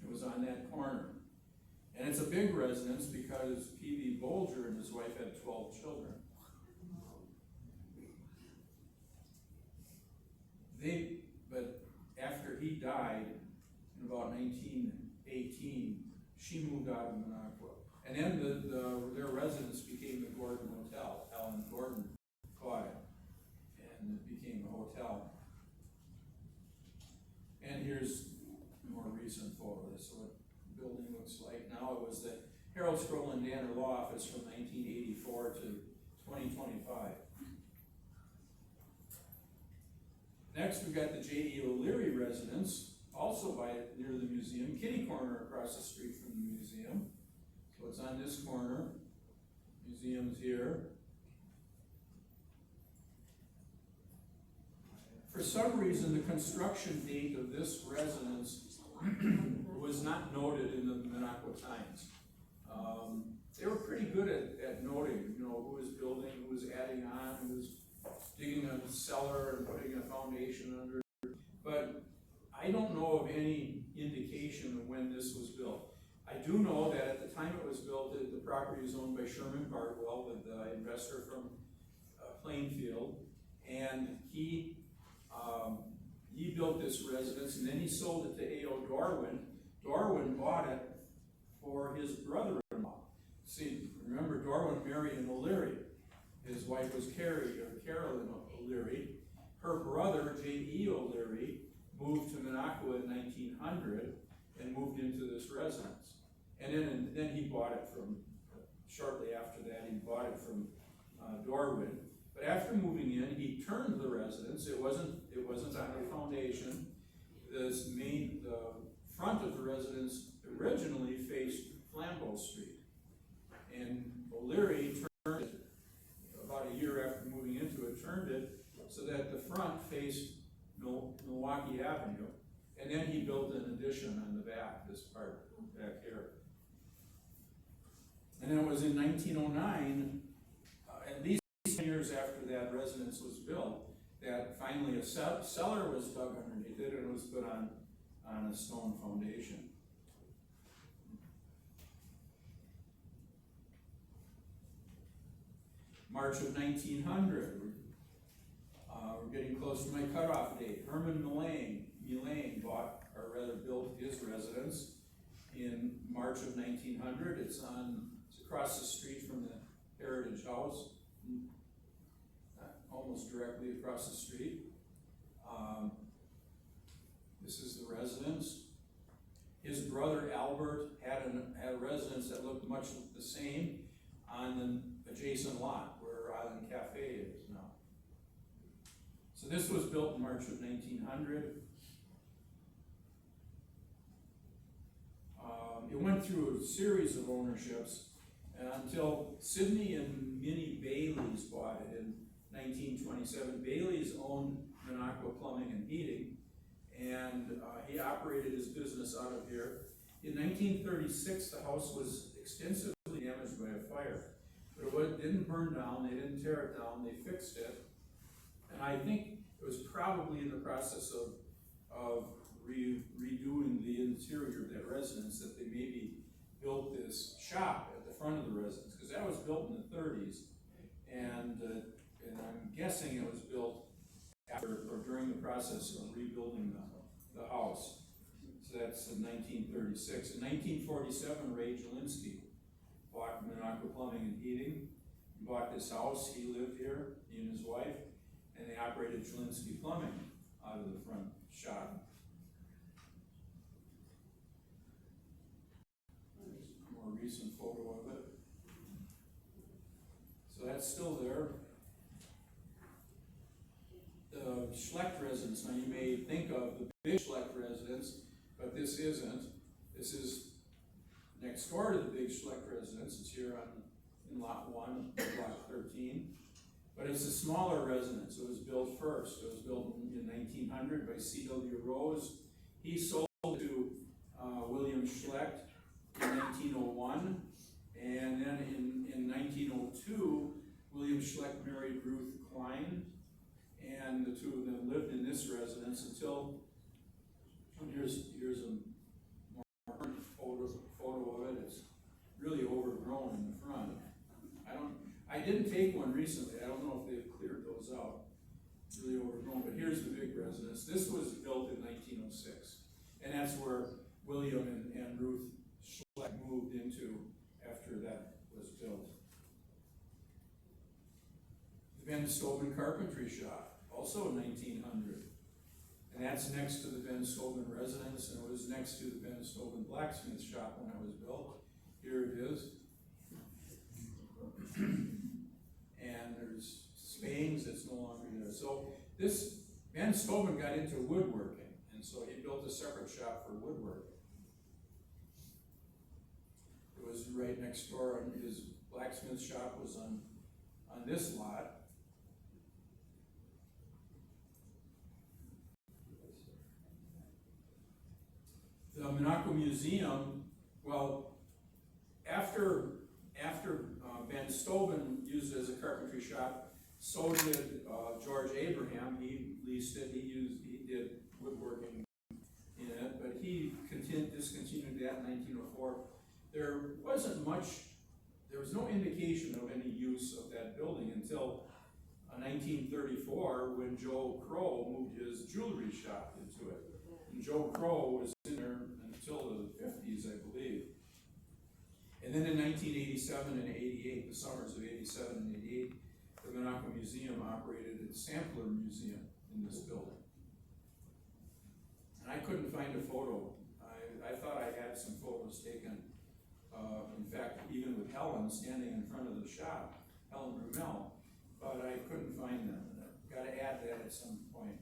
It was on that corner. And it's a big residence because P.B. Bolger and his wife had 12 children. But after he died in about 1918, she moved out of Minocqua. And then their residence became the Gordon Hotel. Ellen Gordon bought it, and it became a hotel. And here's a more recent photo. This is what the building looks like now. It was the Harold Scrobell and Danner Law Office from 1984 to 2025. Next, we've got the J.E. O'Leary residence, also near the museum, kitty corner across the street from the museum. So it's on this corner. Museum's here. For some reason, the construction date of this residence was not noted in the Minocqua Times. They were pretty good at noting, who was building, who was adding on, who was digging a cellar and putting a foundation under. But I don't know of any indication of when this was built. I do know that at the time it was built, the property was owned by Sherman Cardwell, the investor from Plainfield, and he built this residence, and then he sold it to A.O. Darwin. Darwin bought it for his brother-in-law. See, remember, Darwin married an O'Leary. His wife was Carolyn O'Leary. Her brother, J.E. O'Leary, moved to Minocqua in 1900 and moved into this residence. And then he bought it shortly after that, he bought it from Darwin. But after moving in, he turned the residence. It wasn't on a foundation. The front of the residence originally faced Flambeau Street. And O'Leary turned it, about a year after moving into it, turned it so that the front faced Milwaukee Avenue. And then he built an addition on the back, this part back here. And then it was in 1909, at least 10 years after that residence was built, that finally a cellar was dug underneath it and it was put on a stone foundation. March of 1900. We're getting close to my cutoff date. Herman Mullane bought, or rather built his residence in March of 1900. It's across the street from the Heritage House, almost directly across the street. This is the residence. His brother Albert had a residence that looked much the same on the adjacent lot where Island Cafe is now. So this was built in March of 1900. It went through a series of ownerships until Sidney and Minnie Bailey's bought it in 1927. Bailey's owned Minocqua Plumbing and Heating, and he operated his business out of here. In 1936, the house was extensively damaged by a fire, but it didn't burn down, they didn't tear it down, they fixed it. And I think it was probably in the process of redoing the interior of that residence that they maybe built this shop at the front of the residence, because that was built in the 30s, and I'm guessing it was built after or during the process of rebuilding the house. So that's in 1936. In 1947, Ray Jelinski bought Minocqua Plumbing and Heating. He bought this house, he lived here, he and his wife, and they operated Jelinski Plumbing out of the front shop. There's a more recent photo of it. So that's still there. The Schlecht residence, now you may think of the big Schlecht residence, but this isn't. This is next door to the big Schlecht residence. It's here in lot 1, block 13. But it's a smaller residence. It was built first. It was built in 1900 by C.W. Rose. He sold to William Schlecht in 1901. And then in 1902, William Schlecht married Ruth Klein. And the two of them lived in this residence until, here's a more photo of it. It's really overgrown in the front. I didn't take one recently. I don't know if they've cleared those out. It's really overgrown, but here's the big residence. This was built in 1906, and that's where William and Ruth Schlecht moved into after that was built. The Ben Stobin Carpentry Shop, also 1900. And that's next to the Ben Stobin residence, and it was next to the Ben Stobin blacksmith shop when it was built. Here it is. And there's Spain's that's no longer there. So this, Ben Stobin got into woodworking, and so he built a separate shop for woodworking. It was right next door, and his blacksmith shop was on this lot. The Minocqua Museum, well, after Ben Stobin used it as a carpentry shop, so did George Abraham. He leased it. He did woodworking in it, but he discontinued that in 1904. There was no indication of any use of that building until 1934 when Joe Crow moved his jewelry shop into it. And Joe Crow was in there until the 50s, I believe. And then in 1987 and 88, the summers of 87 and 88, the Minocqua Museum operated its sampler museum in this building. And I couldn't find a photo. I thought I had some photos taken, in fact, even with Helen standing in front of the shop, Helen Brummel, but I couldn't find them. I've got to add that at some point.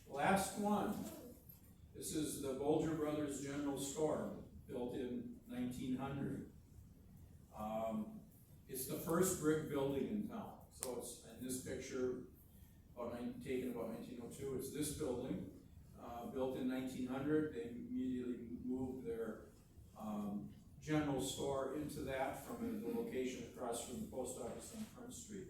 Last one. This is the Bolger Brothers General Store, built in 1900. It's the first brick building in town. So it's in this picture, taken about 1902. It's this building, built in 1900. They immediately moved their general store into that from the location across from the post office on Front Street.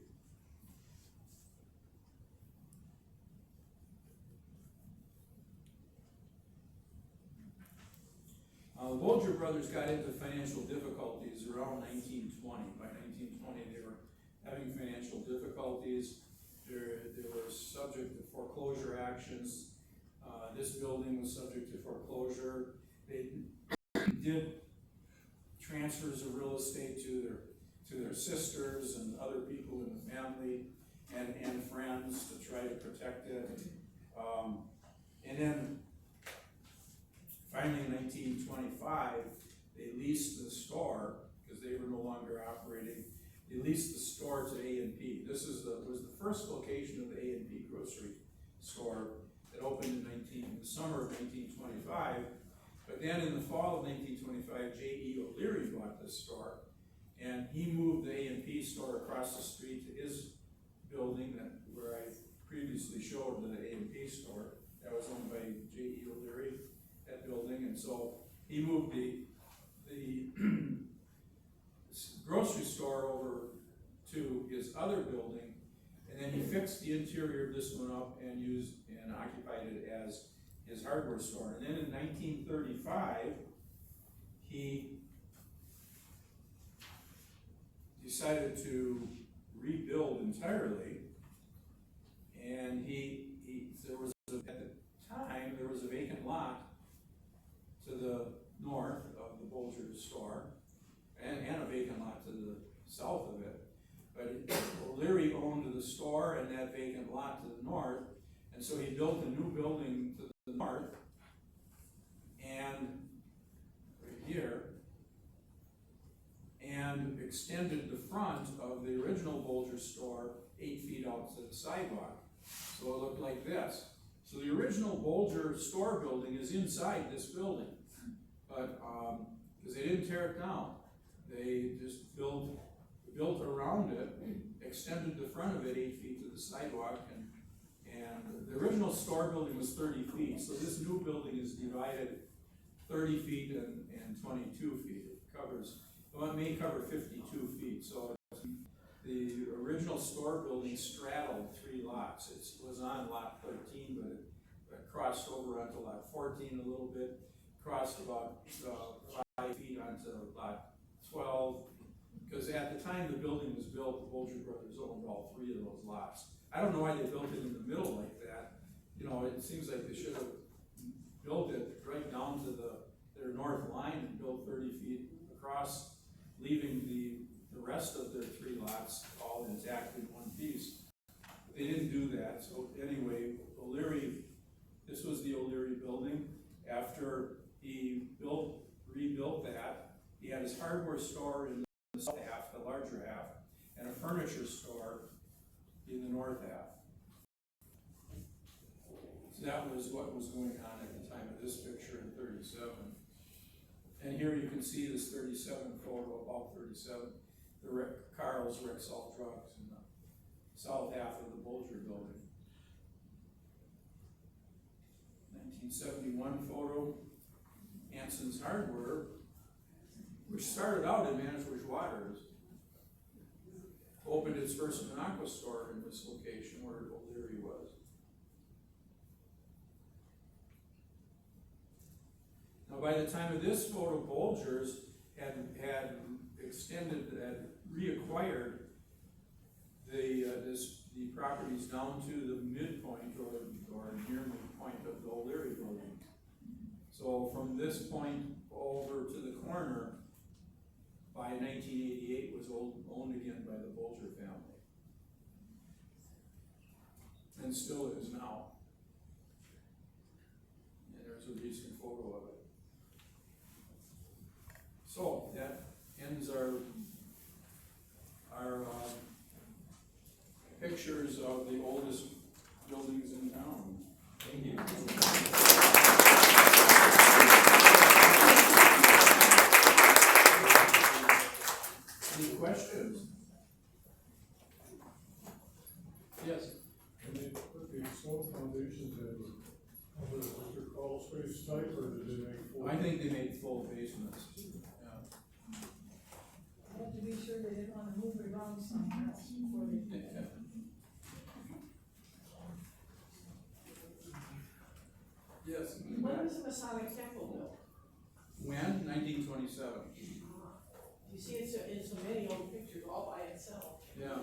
The Bolger brothers got into financial difficulties around 1920. By 1920, they were having financial difficulties. They were subject to foreclosure actions. This building was subject to foreclosure. They did transfers of real estate to their sisters and other people in the family and friends to try to protect it. And then finally in 1925, they leased the store because they were no longer operating. They leased the store to A&P. This was the first location of the A&P grocery store that opened in the summer of 1925. But then in the fall of 1925, J.E. O'Leary bought this store, and he moved the A&P store across the street to his building where I previously showed the A&P store. That was owned by J.E. O'Leary, that building, and so he moved the grocery store over to his other building, and then he fixed the interior of this one up and occupied it as his hardware store. And then in 1935, he decided to rebuild entirely, and there was a vacant lot to the north of the Bolger store, and a vacant lot to the south of it. But O'Leary owned the store and that vacant lot to the north, and so he built a new building to the north, and right here, and extended the front of the original Bolger store 8 feet out to the sidewalk. So it looked like this. So the original Bolger store building is inside this building, but because they didn't tear it down, they just built around it, extended the front of it 8 feet to the sidewalk, and the original store building was 30 feet. So this new building is divided 30 feet and 22 feet. It may cover 52 feet. So the original store building straddled 3 lots. It was on lot 13, but it crossed over onto lot 14 a little bit, crossed about 5 feet onto lot 12, because at the time the building was built, the Bolger brothers owned all 3 of those lots. I don't know why they built it in the middle like that. You know, it seems like they should have built it right down to their north line and built 30 feet across, leaving the rest of their 3 lots all intact in one piece. But they didn't do that. So anyway, this was the O'Leary building. After he rebuilt that, he had his hardware store in the south half, the larger half, and a furniture store in the north half. So that was what was going on at the time of this picture in 37. And here you can see this 37 photo, about 37, the Carl's Rexall trucks in the south half of the Bolger building. 1971 photo, Hanson's Hardware, which started out in Manitowoc Waters, opened its first Minocqua store in this location where O'Leary was. Now, by the time of this photo, Bolger's had reacquired the properties down to the midpoint or near midpoint of the O'Leary building. So from this point over to the corner, by 1988 was owned again by the Bolger family, and still is now. And there's a recent photo of it. So that ends our pictures of the oldest buildings in town. Thank you. Any questions? Yes. Can they put the stone foundations in over the crawl space type, or did they make full? I think they made full basements. I had to be sure they didn't want to move it around somewhere else before they. Yes. When was the Masonic Temple built? When? 1927. You see, it's a many old pictures all by itself. Yeah.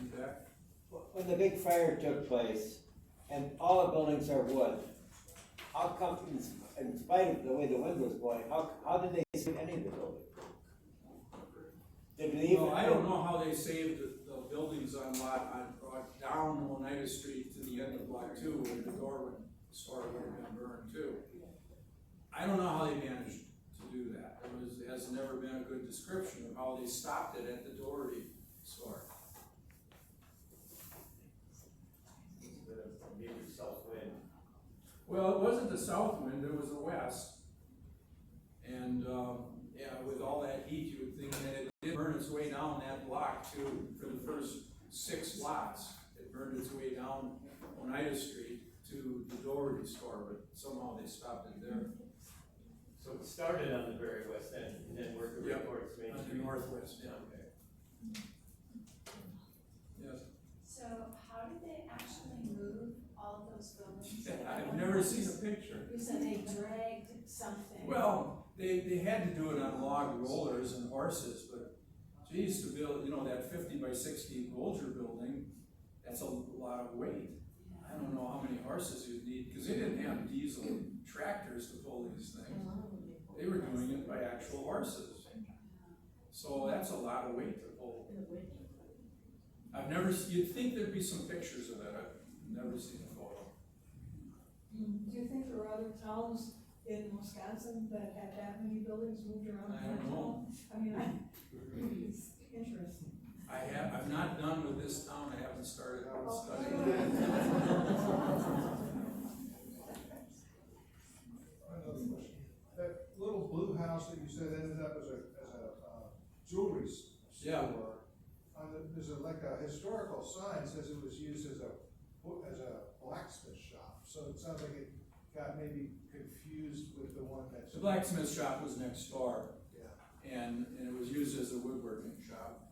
In fact, When the big fire took place, and all the buildings are wood, how come, in spite of the way the wind was blowing, how did they save any of the buildings? Did they even? well, I don't know how they saved the buildings on down Oneida Street to the end of Block 2, where the store would have been burned too. I don't know how they managed to do that. There has never been a good description of how they stopped it at the Doherty store. Maybe south wind. Well, it wasn't the south wind, it was the west. And, yeah, with all that heat, you would think that it did burn its way down that block too, for the first 6 lots. It burned its way down Oneida Street to the Doherty store, but somehow they stopped it there. So it started on the very west end, and then worked its way towards Main On the Street. northwest, yeah. Okay. Yes. So how did they actually move all of those buildings? I've never seen a picture. You said they dragged something. Well, they had to do it on log rollers and horses, but geez, to build, that 50 by 60 Bolger building, that's a lot of weight. I don't know how many horses you'd need, because they didn't have diesel tractors to pull these things. They were doing it by actual horses. So that's a lot of weight to pull. You'd think there'd be some pictures of that. I've never seen a photo. Do you think there are other towns in Wisconsin that have that many buildings moved around? I don't know. I mean, it's interesting. I'm not done with this town. I haven't started out studying. Another question. That little blue house that you said ended up as a jewelry store. Yeah. There's like a historical sign says it was used as a blacksmith shop. So it sounds like it got maybe confused with the one that's. The blacksmith shop was next door, Yeah. and it was used as a woodworking shop.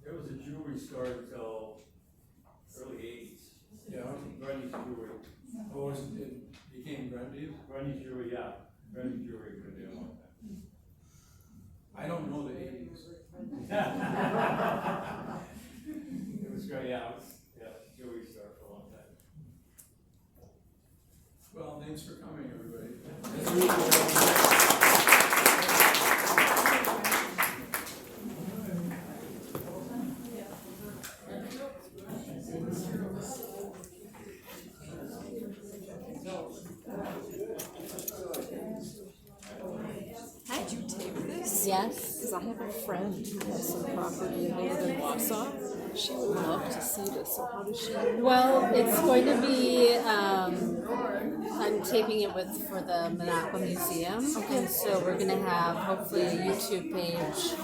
There was a jewelry store until early 80s. Yeah. Grundy's Jewelry. Oh, it became Grundy's? Grundy's Jewelry, yeah. Grundy's Jewelry could be one time. I don't know the 80s. It was great, yeah, jewelry store for a long time. Well, thanks for coming, everybody. Did you tape this? Yes. Because I have a friend who has some property in Wausau. She would love to see this. So how does she? Well, it's going to be, I'm taping it for the Minocqua Museum. And so we're going to have hopefully a YouTube page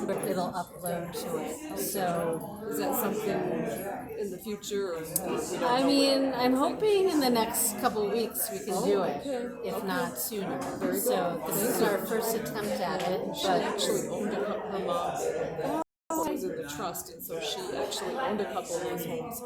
where it'll upload to it. So, Is that something in the future? Or we don't I know mean, I'm hoping in the next couple of weeks we can do it, okay. if not sooner. Very good. So this is our first attempt at it, She but actually owned her mom was in the trust, and so she actually owned a couple of those homes.